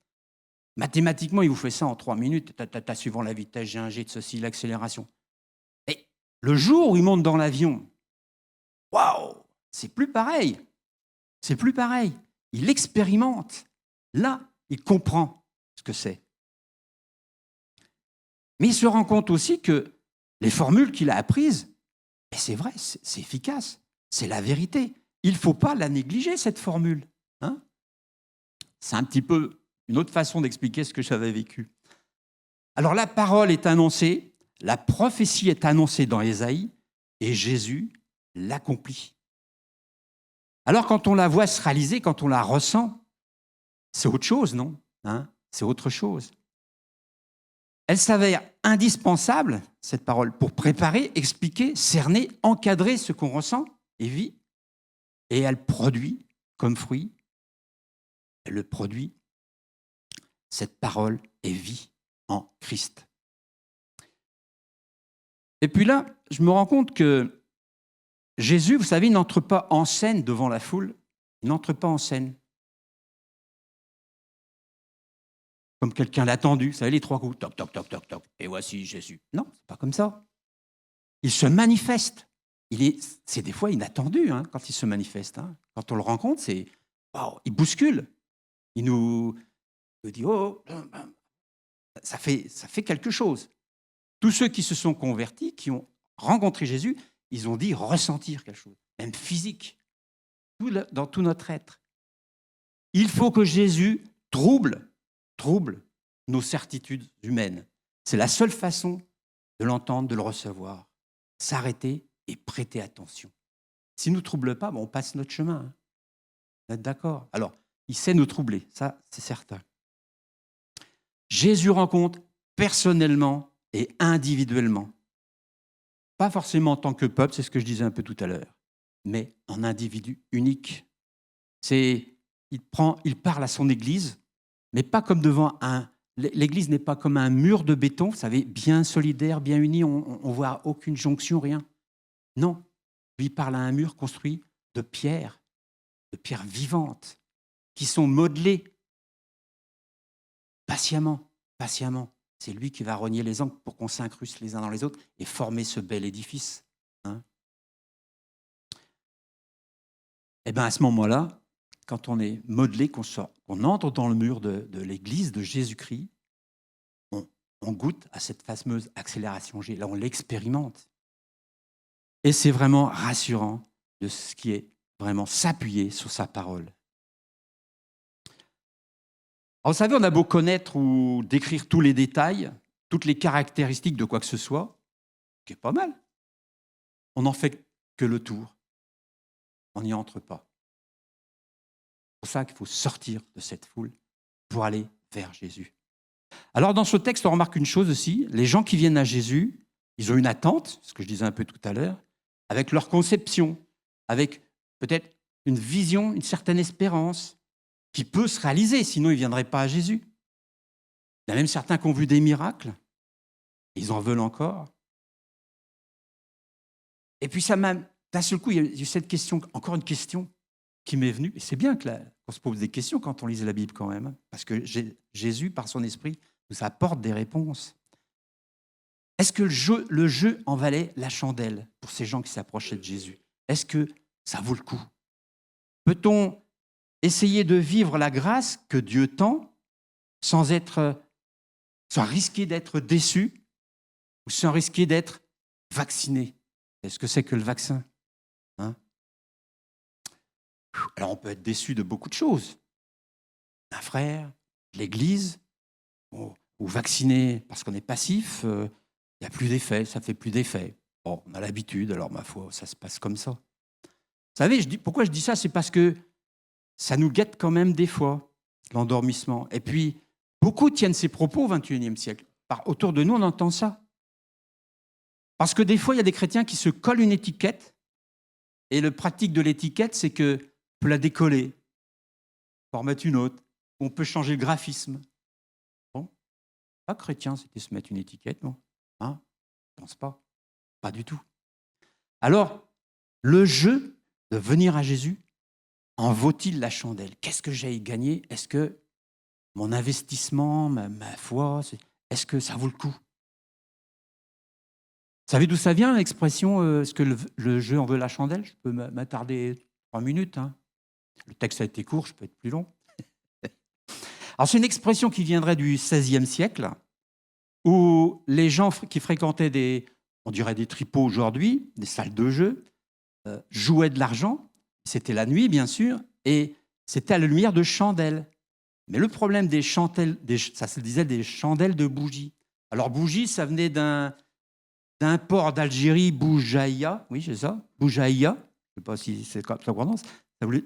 mathématiquement, il vous fait ça en 3 minutes, suivant la vitesse G1, G de ceci, l'accélération. Et le jour où il monte dans l'avion, waouh, c'est plus pareil. C'est plus pareil. Il expérimente. Là, il comprend ce que c'est. Mais il se rend compte aussi que les formules qu'il a apprises, et c'est vrai, c'est efficace, c'est la vérité. Il ne faut pas la négliger, cette formule. Hein. C'est un petit peu une autre façon d'expliquer ce que j'avais vécu. Alors la parole est annoncée, la prophétie est annoncée dans Ésaïe, et Jésus l'accomplit. Alors quand on la voit se réaliser, quand on la ressent, c'est autre chose, non? Hein? C'est autre chose. Elle s'avère indispensable, cette parole, pour préparer, expliquer, cerner, encadrer ce qu'on ressent et vit. Et elle produit comme fruit, elle le produit, cette parole est vie en Christ. Et puis là, je me rends compte que Jésus, vous savez, il n'entre pas en scène devant la foule, il n'entre pas en scène. Comme quelqu'un l'a attendu, vous savez, les 3 coups, toc, toc, toc, toc, toc, et voici Jésus. Non, c'est pas comme ça. Il se manifeste. C'est des fois inattendu hein, quand il se manifeste. Hein. Quand on le rencontre, c'est wow, il bouscule. Il nous dit oh, ça fait quelque chose. Tous ceux qui se sont convertis, qui ont rencontré Jésus, ils ont dit ressentir quelque chose, même physique, dans tout notre être. Il faut que Jésus trouble nos certitudes humaines. C'est la seule façon de l'entendre, de le recevoir. S'arrêter et prêter attention. S'il ne nous trouble pas, on passe notre chemin. Hein. Vous êtes d'accord? Alors, il sait nous troubler, ça c'est certain. Jésus rencontre personnellement et individuellement. Pas forcément en tant que peuple, c'est ce que je disais un peu tout à l'heure, mais en individu unique. Il parle à son Église, mais pas comme devant un... L'Église n'est pas comme un mur de béton, vous savez, bien solidaire, bien uni, on ne voit aucune jonction, rien. Non, lui parle à un mur construit de pierres vivantes, qui sont modelées patiemment. C'est lui qui va rogner les angles pour qu'on s'incruste les uns dans les autres et former ce bel édifice. Hein. Et bien à ce moment-là, quand on est modelé, qu'on entre dans le mur de l'Église de Jésus-Christ, on goûte à cette fameuse accélération G. Là, on l'expérimente. Et c'est vraiment rassurant de ce qui est vraiment s'appuyer sur sa parole. Alors, vous savez, on a beau connaître ou décrire tous les détails, toutes les caractéristiques de quoi que ce soit, ce qui est pas mal. On n'en fait que le tour. On n'y entre pas. C'est pour ça qu'il faut sortir de cette foule pour aller vers Jésus. Alors, dans ce texte, on remarque une chose aussi. Les gens qui viennent à Jésus, ils ont une attente, ce que je disais un peu tout à l'heure, avec leur conception, avec peut-être une vision, une certaine espérance qui peut se réaliser, sinon ils ne viendraient pas à Jésus. Il y a même certains qui ont vu des miracles, ils en veulent encore. Et puis d'un seul coup, il y a eu cette question, encore une question qui m'est venue, et c'est bien qu'on se pose des questions quand on lit la Bible quand même, parce que Jésus, par son esprit, nous apporte des réponses. Est-ce que le jeu en valait la chandelle pour ces gens qui s'approchaient de Jésus? Est-ce que ça vaut le coup? Peut-on essayer de vivre la grâce que Dieu tend sans risquer d'être déçu ou sans risquer d'être vacciné? Est-ce que c'est que le vaccin? Hein? Alors on peut être déçu de beaucoup de choses. Un frère, l'Église, ou vacciné parce qu'on est passif, il n'y a plus d'effet, ça ne fait plus d'effet. Bon, on a l'habitude, alors ma foi, ça se passe comme ça. Vous savez, pourquoi je dis ça? C'est parce que ça nous guette quand même des fois, l'endormissement. Et puis, beaucoup tiennent ces propos au XXIe siècle. Autour de nous, on entend ça. Parce que des fois, il y a des chrétiens qui se collent une étiquette, et le pratique de l'étiquette, c'est qu'on peut la décoller, on peut en remettre une autre, on peut changer le graphisme. Bon, pas chrétien, c'était se mettre une étiquette, non? Hein? Je ne pense pas. Pas du tout. Alors, le jeu de venir à Jésus, en vaut-il la chandelle? Qu'est-ce que j'ai à y gagner? Est-ce que mon investissement, ma foi, est-ce que ça vaut le coup? Vous savez d'où ça vient l'expression est-ce que le jeu en veut la chandelle? Je peux m'attarder 3 minutes. Hein. Le texte a été court, je peux être plus long. Alors c'est une expression qui viendrait du XVIe siècle, où les gens qui fréquentaient on dirait des tripots aujourd'hui, des salles de jeu, jouaient de l'argent. C'était la nuit, bien sûr, et c'était à la lumière de chandelles. Mais le problème des chandelles, ça se disait des chandelles de bougies. Alors, bougie, ça venait d'un port d'Algérie, Boujaïa. Oui, c'est ça, Boujaïa. Je ne sais pas si c'est comme ça qu'on prononce.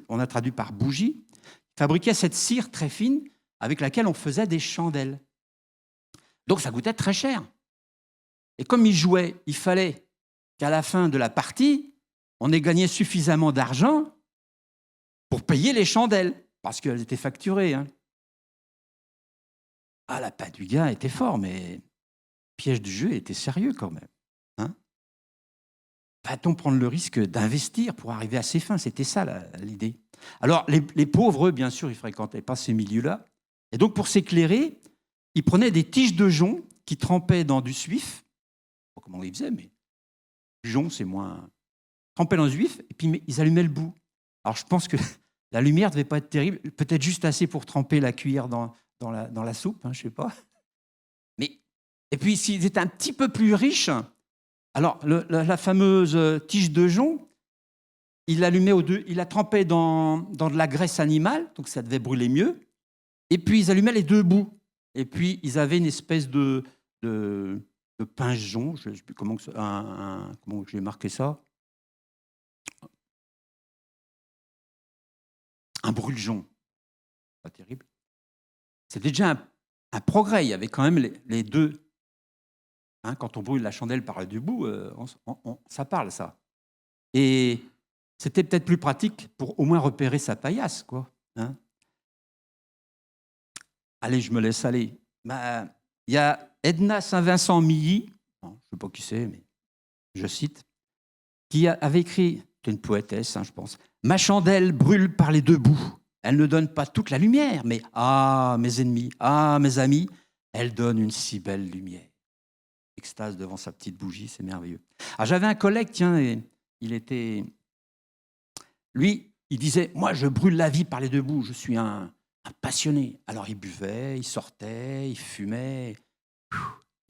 On a traduit par bougie. Ils fabriquaient cette cire très fine avec laquelle on faisait des chandelles. Donc, ça coûtait très cher. Et comme ils jouaient, il fallait qu'à la fin de la partie, on ait gagné suffisamment d'argent pour payer les chandelles, parce qu'elles étaient facturées. Hein. Ah, la patte du gars était fort, mais le piège du jeu était sérieux quand même. Hein. Va-t-on prendre le risque d'investir pour arriver à ses fins? C'était ça l'idée. Alors, les pauvres, eux, bien sûr, ils ne fréquentaient pas ces milieux-là. Et donc, pour s'éclairer, ils prenaient des tiges de jonc qui trempaient dans du suif. Je ne sais pas comment ils faisaient, mais du jonc, c'est moins... Trempaient dans du suif, et puis ils allumaient le bout. Alors, je pense que la lumière ne devait pas être terrible, peut-être juste assez pour tremper la cuillère dans la soupe, hein, je ne sais pas. Et puis, s'ils étaient un petit peu plus riches, alors la fameuse tige de jonc, il la trempait dans de la graisse animale, donc ça devait brûler mieux, et puis ils allumaient les deux bouts. Et puis, ils avaient une espèce de pingeon, je ne sais plus comment j'ai marqué ça, un brûle-jonc. Pas terrible. C'était déjà un progrès. Il y avait quand même les deux. Hein, quand on brûle la chandelle par le debout, ça parle, ça. Et c'était peut-être plus pratique pour au moins repérer sa paillasse, quoi. Hein. Allez, je me laisse aller. Il y a Edna Saint-Vincent-Milly, je ne sais pas qui c'est, mais je cite, qui avait écrit, c'est une poétesse, je pense, « Ma chandelle brûle par les deux bouts. Elle ne donne pas toute la lumière, mais ah, mes ennemis, ah, mes amis, elle donne une si belle lumière. » Extase devant sa petite bougie, c'est merveilleux. Alors, j'avais un collègue, tiens, lui, il disait, moi, je brûle la vie par les deux bouts, je suis un passionné. Alors, il buvait, il sortait, il fumait.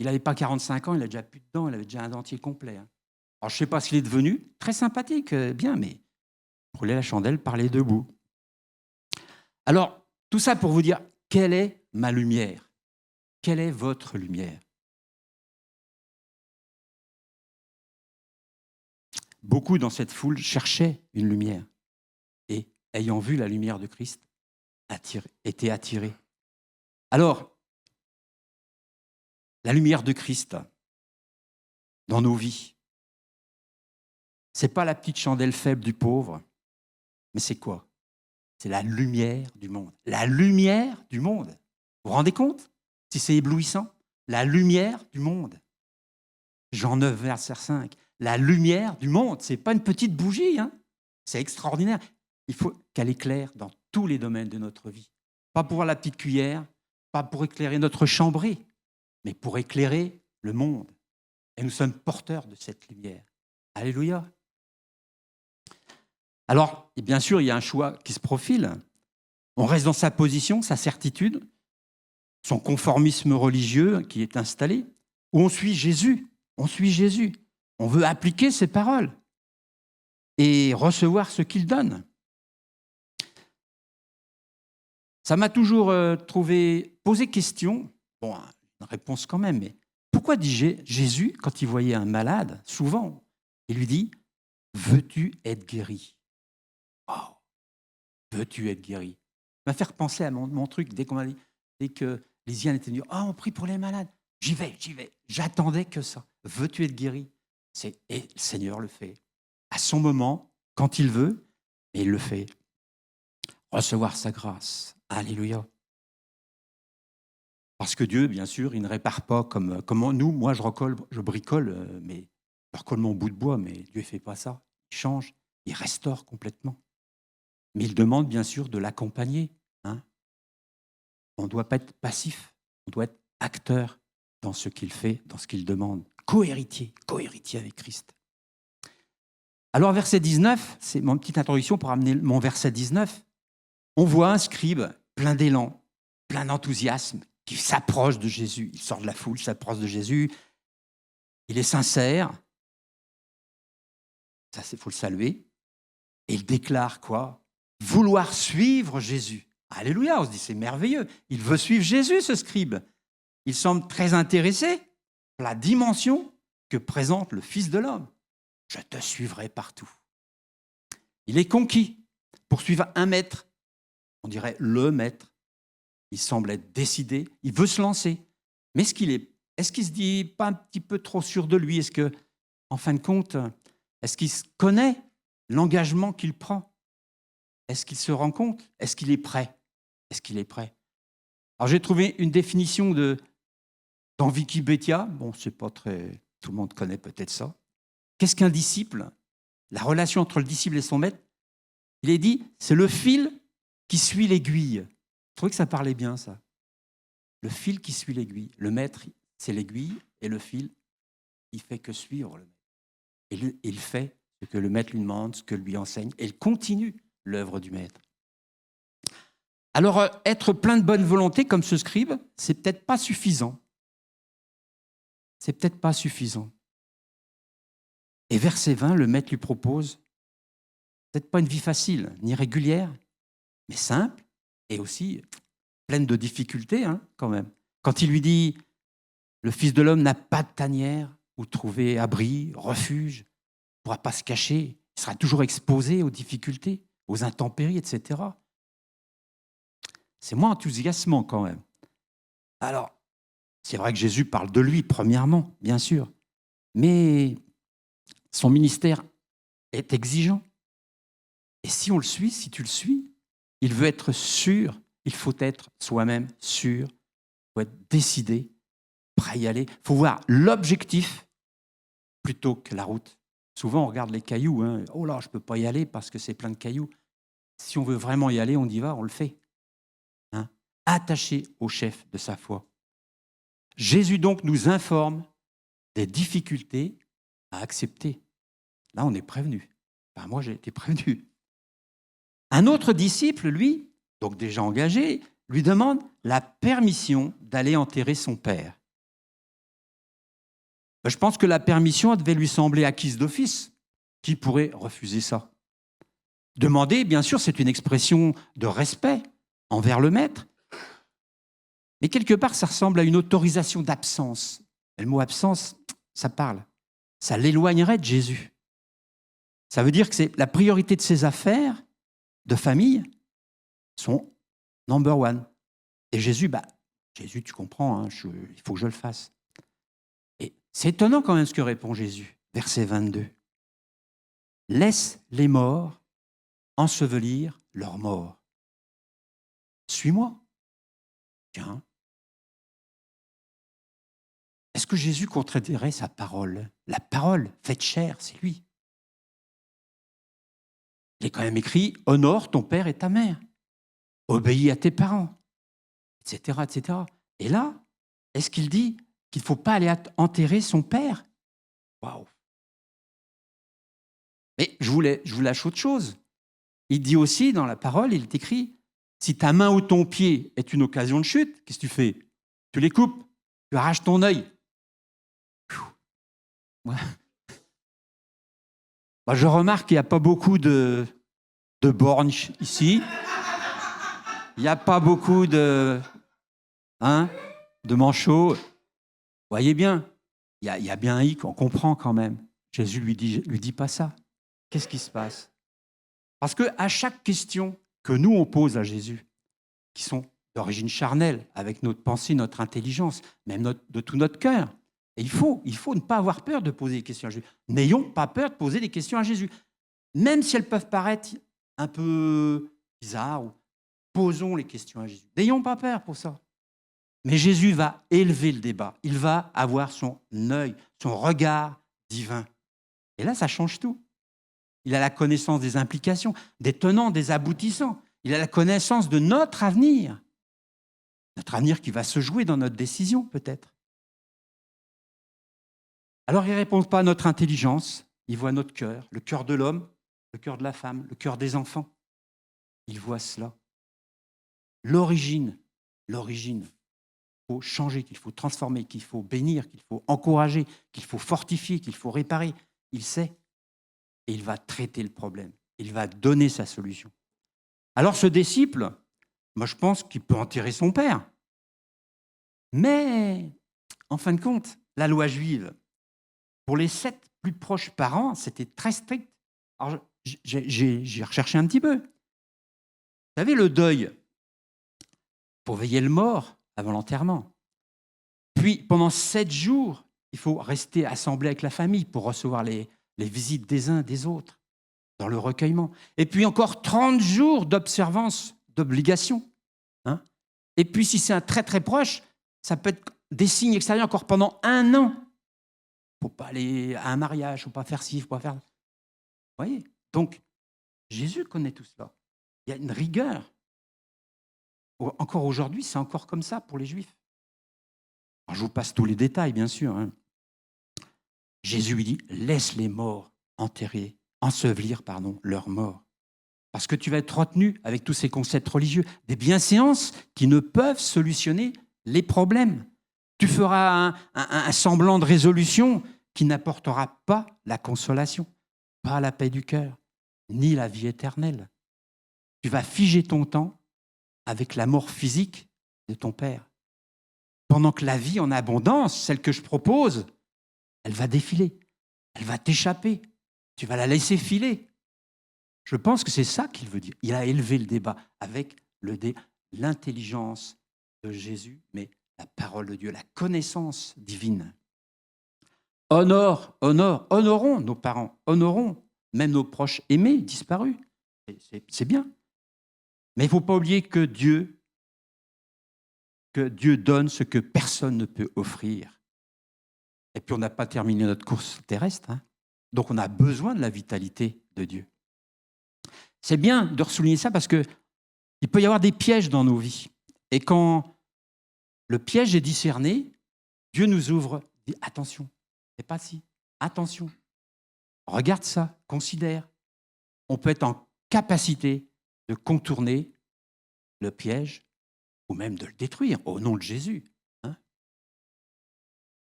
Il n'avait pas 45 ans, il a déjà plus de dents, il avait déjà un dentier complet. Alors, je ne sais pas ce qu'il est devenu, très sympathique, bien, mais brûler la chandelle par les deux bouts. Alors, tout ça pour vous dire, quelle est ma lumière? Quelle est votre lumière? Beaucoup dans cette foule cherchaient une lumière et, ayant vu la lumière de Christ, étaient attirés. Alors, la lumière de Christ dans nos vies, ce n'est pas la petite chandelle faible du pauvre, mais c'est quoi? C'est la lumière du monde. La lumière du monde. Vous vous rendez compte? Si c'est éblouissant, la lumière du monde. Jean 9, verset 5. La lumière du monde. Ce n'est pas une petite bougie. Hein. C'est extraordinaire. Il faut qu'elle éclaire dans tous les domaines de notre vie. Pas pour la petite cuillère, pas pour éclairer notre chambrée, mais pour éclairer le monde. Et nous sommes porteurs de cette lumière. Alléluia. Alors, bien sûr, il y a un choix qui se profile. On reste dans sa position, sa certitude, son conformisme religieux qui est installé, ou on suit Jésus. On suit Jésus. On veut appliquer ses paroles et recevoir ce qu'il donne. Ça m'a toujours posé question, bon, une réponse quand même, mais pourquoi dit Jésus, quand il voyait un malade, souvent, il lui dit « Veux-tu être guéri ?» Oh, veux-tu être guéri? Ça m'a fait repenser à mon truc dès que les Iens étaient venus. « Ah, on prie pour les malades. » J'y vais. J'attendais que ça. Veux-tu être guéri? Et le Seigneur le fait. À son moment, quand il veut, et il le fait. Recevoir sa grâce. Alléluia. Parce que Dieu, bien sûr, il ne répare pas comme nous. Moi, je bricole, mais je recolle mon bout de bois, mais Dieu ne fait pas ça. Il change, il restaure complètement. Mais il demande, bien sûr, de l'accompagner. Hein. On ne doit pas être passif, on doit être acteur dans ce qu'il fait, dans ce qu'il demande. Co-héritier avec Christ. Alors, verset 19, c'est mon petite introduction pour amener mon verset 19. On voit un scribe plein d'élan, plein d'enthousiasme, qui s'approche de Jésus. Il sort de la foule, s'approche de Jésus. Il est sincère. Ça, il faut le saluer. Et il déclare quoi? Vouloir suivre Jésus. Alléluia, on se dit, c'est merveilleux. Il veut suivre Jésus, ce scribe. Il semble très intéressé par la dimension que présente le Fils de l'homme. Je te suivrai partout. Il est conquis pour suivre un maître. On dirait le maître. Il semble être décidé. Il veut se lancer. Mais est-ce qu'il se dit pas un petit peu trop sûr de lui? Est-ce que, en fin de compte, est-ce qu'il connaît l'engagement qu'il prend? Est-ce qu'il se rend compte? Est-ce qu'il est prêt? Alors, j'ai trouvé une définition dans Wikipédia. Bon, c'est pas très... Tout le monde connaît peut-être ça. Qu'est-ce qu'un disciple? La relation entre le disciple et son maître, il est dit, c'est le fil qui suit l'aiguille. Je trouvais que ça parlait bien, ça. Le fil qui suit l'aiguille. Le maître, c'est l'aiguille, et le fil, il fait que suivre le maître. Et il fait ce que le maître lui demande, ce que lui enseigne, et il continue l'œuvre du maître. Alors, être plein de bonne volonté, comme ce scribe, c'est peut-être pas suffisant. Et verset 20, le maître lui propose peut-être pas une vie facile, ni régulière, mais simple, et aussi pleine de difficultés, hein, quand même. Quand il lui dit « Le Fils de l'homme n'a pas de tanière où trouver abri, refuge, il ne pourra pas se cacher, il sera toujours exposé aux difficultés, aux intempéries, etc. » C'est moins enthousiasmant quand même. Alors, c'est vrai que Jésus parle de lui, premièrement, bien sûr, mais son ministère est exigeant. Et si on le suit, si tu le suis, il veut être sûr, il faut être soi-même sûr, il faut être décidé, prêt à y aller. Il faut voir l'objectif plutôt que la route. Souvent, on regarde les cailloux. Hein. Oh là, je ne peux pas y aller parce que c'est plein de cailloux. Si on veut vraiment y aller, on y va, on le fait. Hein. Attaché au chef de sa foi. Jésus donc nous informe des difficultés à accepter. Là, on est prévenu. Enfin, moi, j'ai été prévenu. Un autre disciple, lui, donc déjà engagé, lui demande la permission d'aller enterrer son père. Je pense que la permission devait lui sembler acquise d'office. Qui pourrait refuser ça? Demander, bien sûr, c'est une expression de respect envers le maître, mais quelque part, ça ressemble à une autorisation d'absence. Et le mot absence, ça parle. Ça l'éloignerait de Jésus. Ça veut dire que c'est la priorité de ses affaires de famille sont number one. Et Jésus, Jésus, tu comprends, hein, il faut que je le fasse. Et c'est étonnant quand même ce que répond Jésus, verset 22. Laisse les morts ensevelir leurs morts. Suis-moi. Tiens. Est-ce que Jésus contredirait sa parole? La parole faite chair, c'est lui. Il est quand même écrit « Honore ton père et ta mère, obéis à tes parents », etc., etc. Et là, est-ce qu'il dit qu'il ne faut pas aller enterrer son père? Waouh! Mais je vous lâche autre chose. Il dit aussi dans la parole, il est écrit « Si ta main ou ton pied est une occasion de chute, qu'est-ce que tu fais? Tu les coupes, tu arraches ton œil. » Ouais. Je remarque qu'il n'y a pas beaucoup de borgnes ici. Il n'y a pas beaucoup de manchots. Vous voyez bien, il y a bien un hic, on comprend quand même. Jésus lui dit pas ça. Qu'est-ce qui se passe? Parce qu'à chaque question que nous, on pose à Jésus, qui sont d'origine charnelle, avec notre pensée, notre intelligence, même de tout notre cœur, et il faut ne pas avoir peur de poser des questions à Jésus. N'ayons pas peur de poser des questions à Jésus. Même si elles peuvent paraître un peu bizarres, posons les questions à Jésus. N'ayons pas peur pour ça. Mais Jésus va élever le débat. Il va avoir son œil, son regard divin. Et là, ça change tout. Il a la connaissance des implications, des tenants, des aboutissants. Il a la connaissance de notre avenir. Notre avenir qui va se jouer dans notre décision, peut-être. Alors, il ne répond pas à notre intelligence. Il voit notre cœur, le cœur de l'homme, le cœur de la femme, le cœur des enfants. Il voit cela. L'origine, qu'il faut changer, qu'il faut transformer, qu'il faut bénir, qu'il faut encourager, qu'il faut fortifier, qu'il faut réparer. Il sait. Et il va traiter le problème. Il va donner sa solution. Alors ce disciple, moi je pense qu'il peut enterrer son père. Mais, en fin de compte, la loi juive, pour les 7 plus proches parents, c'était très strict. Alors j'ai recherché un petit peu. Vous savez, le deuil, pour veiller le mort avant l'enterrement. Puis, pendant 7 jours, il faut rester assemblé avec la famille pour recevoir les visites des uns des autres, dans le recueillement. Et puis encore 30 jours d'observance, d'obligation. Hein. Et puis, si c'est un très très proche, ça peut être des signes extérieurs encore pendant 1 an. Il ne faut pas aller à un mariage, il ne faut pas faire ci, il ne faut pas faire... Vous voyez? Donc, Jésus connaît tout cela. Il y a une rigueur. Encore aujourd'hui, c'est encore comme ça pour les Juifs. Alors, je vous passe tous les détails, bien sûr. Hein. Jésus lui dit, laisse les morts ensevelir leurs morts. Parce que tu vas être retenu avec tous ces concepts religieux, des bienséances qui ne peuvent solutionner les problèmes. Tu feras un semblant de résolution qui n'apportera pas la consolation, pas la paix du cœur, ni la vie éternelle. Tu vas figer ton temps avec la mort physique de ton père. pendant que la vie en abondance, celle que je propose, elle va défiler, elle va t'échapper, tu vas la laisser filer. Je pense que c'est ça qu'il veut dire. Il a élevé le débat avec l'intelligence de Jésus, mais la parole de Dieu, la connaissance divine. Honorons nos parents, honorons même nos proches aimés, disparus. C'est bien. Mais il ne faut pas oublier que Dieu donne ce que personne ne peut offrir. Et puis on n'a pas terminé notre course terrestre, hein. Donc on a besoin de la vitalité de Dieu. C'est bien de souligner ça parce qu'il peut y avoir des pièges dans nos vies. Et quand le piège est discerné, Dieu nous ouvre, dit attention, c'est pas si, attention, regarde ça, considère. On peut être en capacité de contourner le piège ou même de le détruire au nom de Jésus. Hein.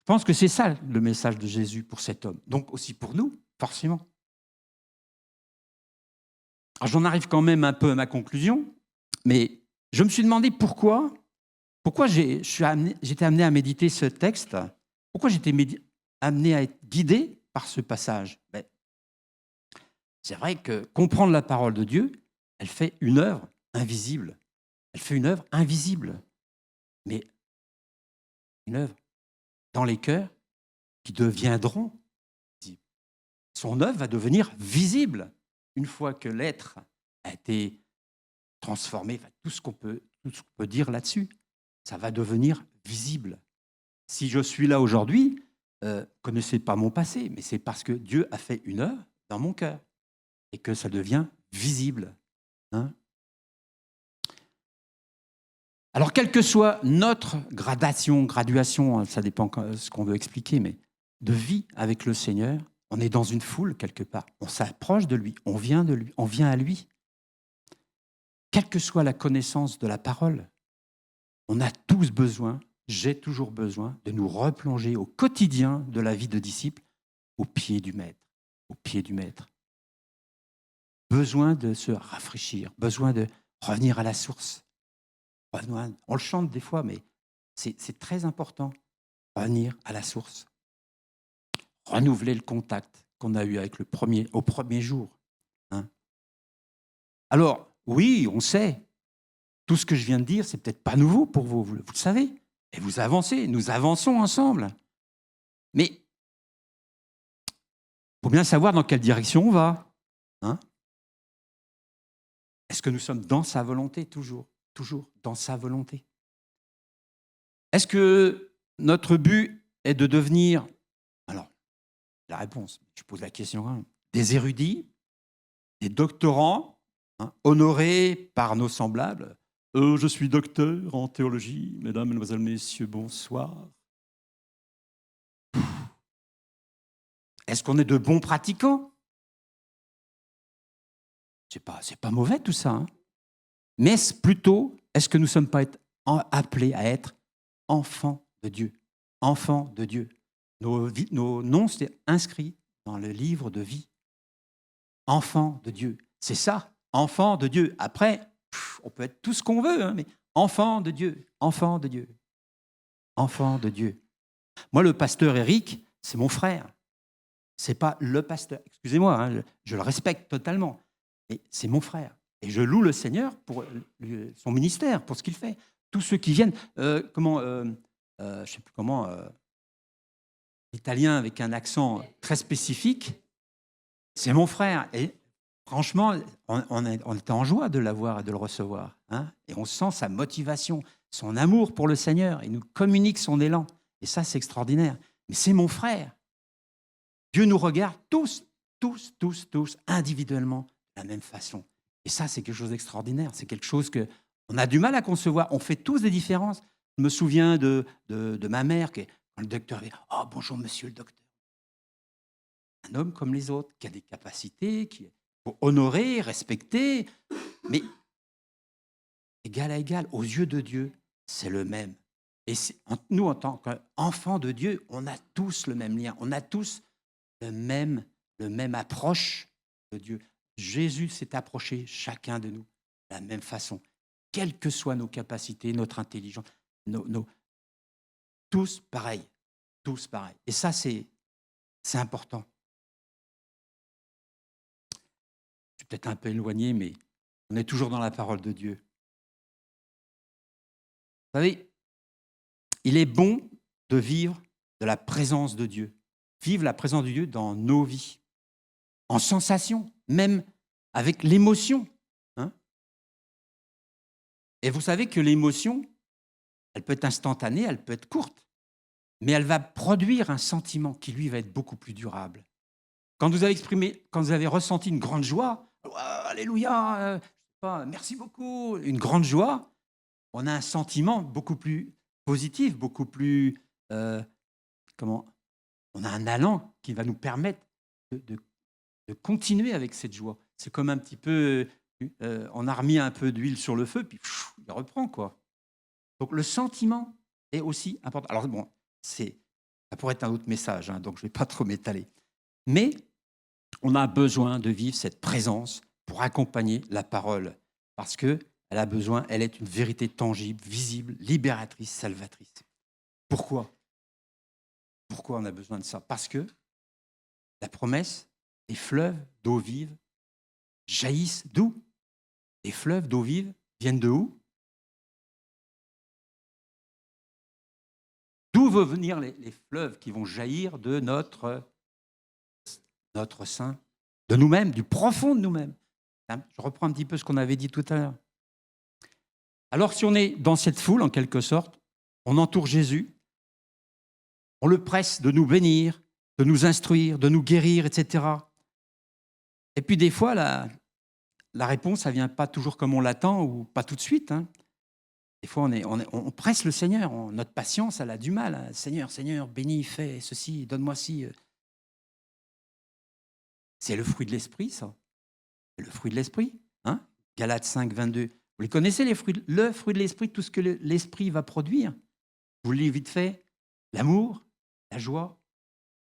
Je pense que c'est ça le message de Jésus pour cet homme. Donc aussi pour nous, forcément. Alors, j'en arrive quand même un peu à ma conclusion, mais je me suis demandé pourquoi j'étais amené à méditer ce texte, pourquoi j'étais amené à être guidé par ce passage. Ben, c'est vrai que comprendre la parole de Dieu, elle fait une œuvre invisible. Elle fait une œuvre invisible, mais une œuvre dans les cœurs qui deviendront visibles. Son œuvre va devenir visible une fois que l'être a été transformé. Enfin, tout ce qu'on peut dire là-dessus, ça va devenir visible. Si je suis là aujourd'hui, connaissez pas mon passé, mais c'est parce que Dieu a fait une œuvre dans mon cœur et que ça devient visible. Hein. Alors, quelle que soit notre graduation, ça dépend de ce qu'on veut expliquer, mais de vie avec le Seigneur, on est dans une foule quelque part. On s'approche de lui, on vient de lui, on vient à lui. Quelle que soit la connaissance de la parole, on a tous besoin, j'ai toujours besoin, de nous replonger au quotidien de la vie de disciple au pied du Maître. Au pied du Maître. Besoin de se rafraîchir, besoin de revenir à la source. On le chante des fois, mais c'est très important. Revenir à la source. Renouveler le contact qu'on a eu avec au premier jour. Hein. Alors, oui, on sait, tout ce que je viens de dire, c'est peut-être pas nouveau pour vous, vous le savez. Et vous avancez, nous avançons ensemble. Mais il faut bien savoir dans quelle direction on va. Hein. Est-ce que nous sommes dans sa volonté toujours dans sa volonté? Est-ce que notre but est de devenir, alors, la réponse, je pose la question, hein, des érudits, des doctorants, hein, honorés par nos semblables? Je suis docteur en théologie, mesdames, mesdemoiselles, messieurs, bonsoir. Est-ce qu'on est de bons pratiquants? C'est pas mauvais tout ça, hein. Mais plutôt, est-ce que nous ne sommes pas appelés à être enfants de Dieu? Enfants de Dieu. Nos noms sont inscrits dans le livre de vie. Enfants de Dieu. C'est ça, enfants de Dieu. Après, on peut être tout ce qu'on veut, hein, mais enfants de Dieu, enfants de Dieu. Enfants de Dieu. Moi, le pasteur Éric, c'est mon frère. C'est pas le pasteur. Excusez-moi, hein, je le respecte totalement. Mais c'est mon frère. Et je loue le Seigneur pour son ministère, pour ce qu'il fait. Tous ceux qui viennent, je ne sais plus comment, italien avec un accent très spécifique, c'est mon frère. Et franchement, on était en joie de l'avoir et de le recevoir. Hein, et on sent sa motivation, son amour pour le Seigneur. Il nous communique son élan. Et ça, c'est extraordinaire. Mais c'est mon frère. Dieu nous regarde tous, individuellement, de la même façon. Et ça, c'est quelque chose d'extraordinaire. C'est quelque chose qu'on a du mal à concevoir. On fait tous des différences. Je me souviens de ma mère, quand le docteur avait « Oh, bonjour, monsieur le docteur ». Un homme comme les autres, qui a des capacités, qui faut honorer, respecter, mais égal à égal, aux yeux de Dieu, c'est le même. Et nous, en tant qu'enfants de Dieu, on a tous le même lien. On a tous le même approche de Dieu. Jésus s'est approché chacun de nous de la même façon, quelles que soient nos capacités, notre intelligence, tous pareils. Tous pareils. Et ça, c'est important. Je suis peut-être un peu éloigné, mais on est toujours dans la parole de Dieu. Vous savez, il est bon de vivre de la présence de Dieu. Vivre la présence de Dieu dans nos vies, en sensation, même avec l'émotion. Hein. Et vous savez que l'émotion, elle peut être instantanée, elle peut être courte, mais elle va produire un sentiment qui, lui, va être beaucoup plus durable. Quand vous avez ressenti une grande joie, oh, alléluia, merci beaucoup, une grande joie, on a un sentiment beaucoup plus positif, beaucoup plus, on a un allant qui va nous permettre de continuer avec cette joie. C'est comme un petit peu, on a remis un peu d'huile sur le feu, puis il reprend, quoi. Donc le sentiment est aussi important. Alors bon, ça pourrait être un autre message, hein, donc je ne vais pas trop m'étaler. Mais on a besoin de vivre cette présence pour accompagner la parole, parce qu'elle a besoin, elle est une vérité tangible, visible, libératrice, salvatrice. Pourquoi on a besoin de ça? Parce que la promesse, les fleuves d'eau vive jaillissent d'où? Les fleuves d'eau vive viennent de où? D'où vont venir les fleuves qui vont jaillir de notre sein, de nous-mêmes, du profond de nous-mêmes? Je reprends un petit peu ce qu'on avait dit tout à l'heure. Alors, si on est dans cette foule, en quelque sorte, on entoure Jésus, on le presse de nous bénir, de nous instruire, de nous guérir, etc. Et puis, des fois, la réponse, ça ne vient pas toujours comme on l'attend ou pas tout de suite. Hein. Des fois, on presse le Seigneur. Notre patience, elle a du mal. Hein. Seigneur, bénis, fais ceci, donne-moi ci. C'est le fruit de l'esprit, ça. C'est le fruit de l'esprit. Hein. Galates 5, 22. Vous les connaissez, le fruit de l'esprit, tout ce que l'esprit va produire. Je vous le lis vite fait. L'amour, la joie,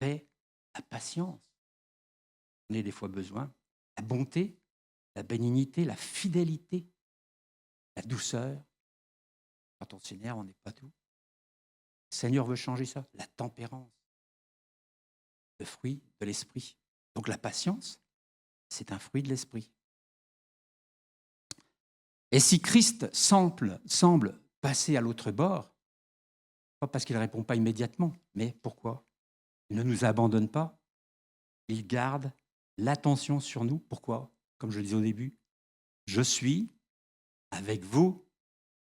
la paix, la patience. On a des fois besoin. La bonté, la bénignité, la fidélité, la douceur. Quand on s'énerve, on n'est pas tout. Le Seigneur veut changer ça. La tempérance, le fruit de l'esprit. Donc la patience, c'est un fruit de l'esprit. Et si Christ semble passer à l'autre bord, pas parce qu'il ne répond pas immédiatement, mais pourquoi? Il ne nous abandonne pas. Il garde l'attention sur nous. Pourquoi? Comme je le disais au début, je suis avec vous,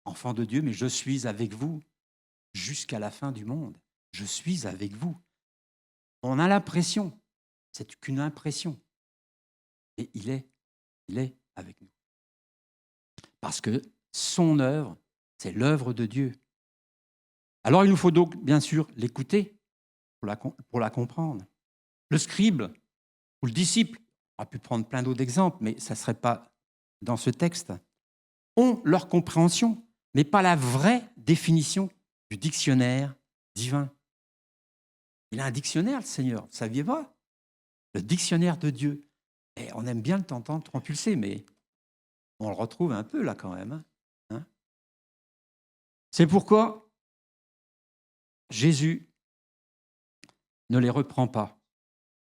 enfants de Dieu, mais je suis avec vous jusqu'à la fin du monde. Je suis avec vous. On a l'impression, c'est qu'une impression, et il est avec nous. Parce que son œuvre, c'est l'œuvre de Dieu. Alors il nous faut donc, bien sûr, l'écouter pour la comprendre. Le scribe ou le disciple, on a pu prendre plein d'autres exemples, mais ça ne serait pas dans ce texte, ont leur compréhension, mais pas la vraie définition du dictionnaire divin. Il a un dictionnaire, le Seigneur, vous ne saviez pas? Le dictionnaire de Dieu. Et on aime bien t'entendre propulser, mais on le retrouve un peu là quand même. Hein. C'est pourquoi Jésus ne les reprend pas.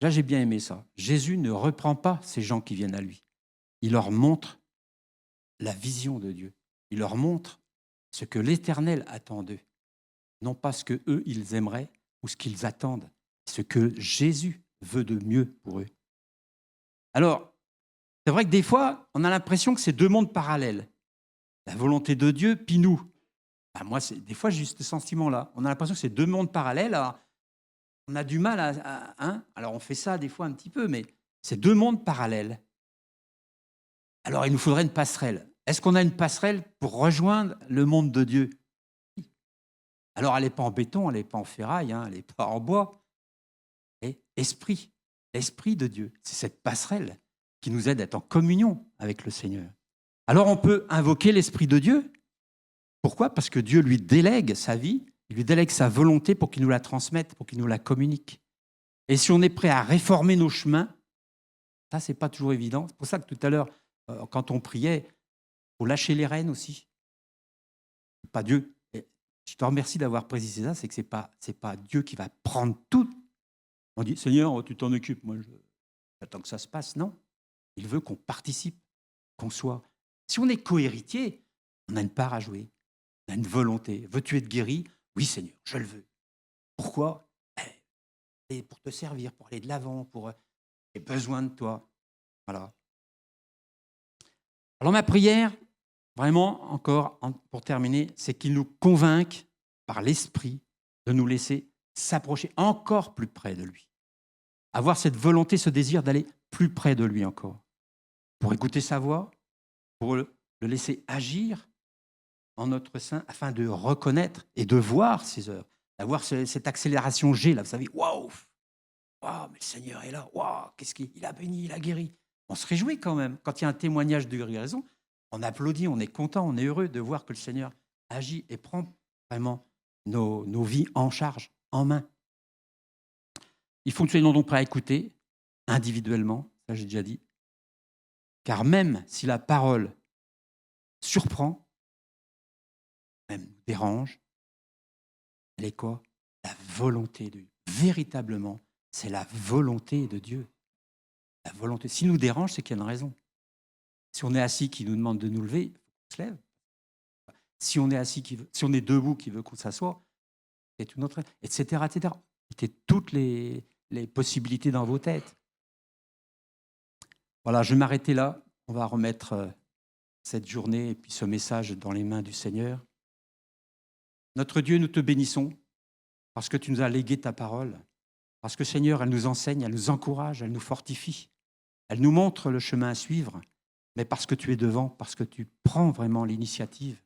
Là, j'ai bien aimé ça. Jésus ne reprend pas ces gens qui viennent à lui. Il leur montre la vision de Dieu. Il leur montre ce que l'Éternel attend d'eux. Non pas ce qu'eux, ils aimeraient ou ce qu'ils attendent. Ce que Jésus veut de mieux pour eux. Alors, c'est vrai que des fois, on a l'impression que c'est deux mondes parallèles. La volonté de Dieu, puis nous. Moi, des fois, j'ai ce sentiment-là. On a l'impression que c'est deux mondes parallèles. Alors, on a du mal à alors, on fait ça des fois un petit peu, mais c'est deux mondes parallèles. Alors, il nous faudrait une passerelle. Est-ce qu'on a une passerelle pour rejoindre le monde de Dieu? Alors, elle n'est pas en béton, elle n'est pas en ferraille, elle n'est pas en bois. Et l'esprit de Dieu, c'est cette passerelle qui nous aide à être en communion avec le Seigneur. Alors, on peut invoquer l'Esprit de Dieu. Pourquoi? Parce que Dieu lui délègue sa vie, il lui délègue sa volonté pour qu'il nous la transmette, pour qu'il nous la communique. Et si on est prêt à réformer nos chemins, ça, ce n'est pas toujours évident. C'est pour ça que tout à l'heure, quand on priait, il faut lâcher les rênes aussi. Pas Dieu. je te remercie d'avoir précisé ça, c'est que c'est pas Dieu qui va prendre tout. On dit, Seigneur, tu t'en occupes, moi, j'attends que ça se passe. Non, il veut qu'on participe, qu'on soit. Si on est co-héritier, on a une part à jouer, on a une volonté. Veux-tu être guéri? Oui, Seigneur, je le veux. Pourquoi? Et pour te servir, pour aller de l'avant, pour j'ai besoin de toi. Voilà. Alors ma prière, vraiment, encore, pour terminer, c'est qu'il nous convainque par l'Esprit de nous laisser s'approcher encore plus près de lui. Avoir cette volonté, ce désir d'aller plus près de lui encore. Pour écouter sa voix, pour le laisser agir en notre sein, afin de reconnaître et de voir ses œuvres. D'avoir cette accélération G, là, vous savez, waouh, mais le Seigneur est là, waouh, qu'est-ce qu'il a béni, il a guéri. On se réjouit quand même. Quand il y a un témoignage de guérison, on applaudit, on est content, on est heureux de voir que le Seigneur agit et prend vraiment nos vies en charge, en main. Il faut que nous soyons donc prêts à écouter individuellement, ça j'ai déjà dit, car même si la parole surprend, même dérange, elle est quoi? La volonté de Dieu. Véritablement, c'est la volonté de Dieu. La volonté. S'il nous dérange, c'est qu'il y a une raison. Si on est assis, qui nous demande de nous lever, il faut qu'on se lève. Si on est assis, si on est debout, qui veut qu'on s'assoie, c'est une autre, etc., etc. Mettez toutes les possibilités dans vos têtes. Voilà, je vais m'arrêter là. On va remettre cette journée et puis ce message dans les mains du Seigneur. Notre Dieu, nous te bénissons parce que tu nous as légué ta parole. Parce que, Seigneur, elle nous enseigne, elle nous encourage, elle nous fortifie. Elle nous montre le chemin à suivre, mais parce que tu es devant, parce que tu prends vraiment l'initiative.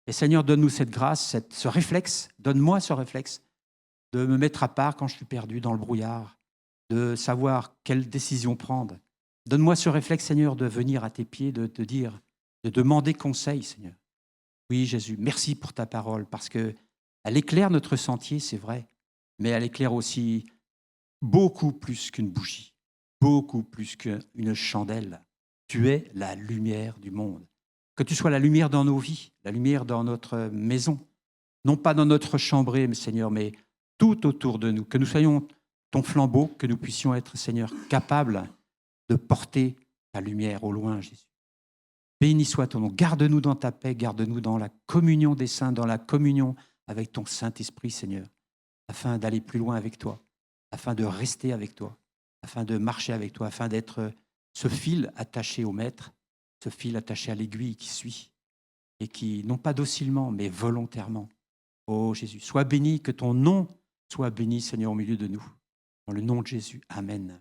Et Seigneur, donne-nous cette grâce, ce réflexe, donne-moi ce réflexe de me mettre à part quand je suis perdu dans le brouillard, de savoir quelle décision prendre. Donne-moi ce réflexe, Seigneur, de venir à tes pieds, de te dire, de demander conseil, Seigneur. Oui, Jésus, merci pour ta parole, parce qu'elle éclaire notre sentier, c'est vrai, mais elle éclaire aussi beaucoup plus qu'une bougie, beaucoup plus qu'une chandelle. Tu es la lumière du monde. Que tu sois la lumière dans nos vies, la lumière dans notre maison, non pas dans notre chambrée, Seigneur, mais tout autour de nous. Que nous soyons ton flambeau, que nous puissions être, Seigneur, capables de porter ta lumière au loin, Jésus. Béni soit ton nom. Garde-nous dans ta paix, garde-nous dans la communion des saints, dans la communion avec ton Saint-Esprit, Seigneur, afin d'aller plus loin avec toi, afin de rester avec toi, afin de marcher avec toi, afin d'être ce fil attaché au Maître, ce fil attaché à l'aiguille qui suit et qui, non pas docilement, mais volontairement. Oh Jésus, sois béni, que ton nom soit béni, Seigneur, au milieu de nous. Dans le nom de Jésus, Amen.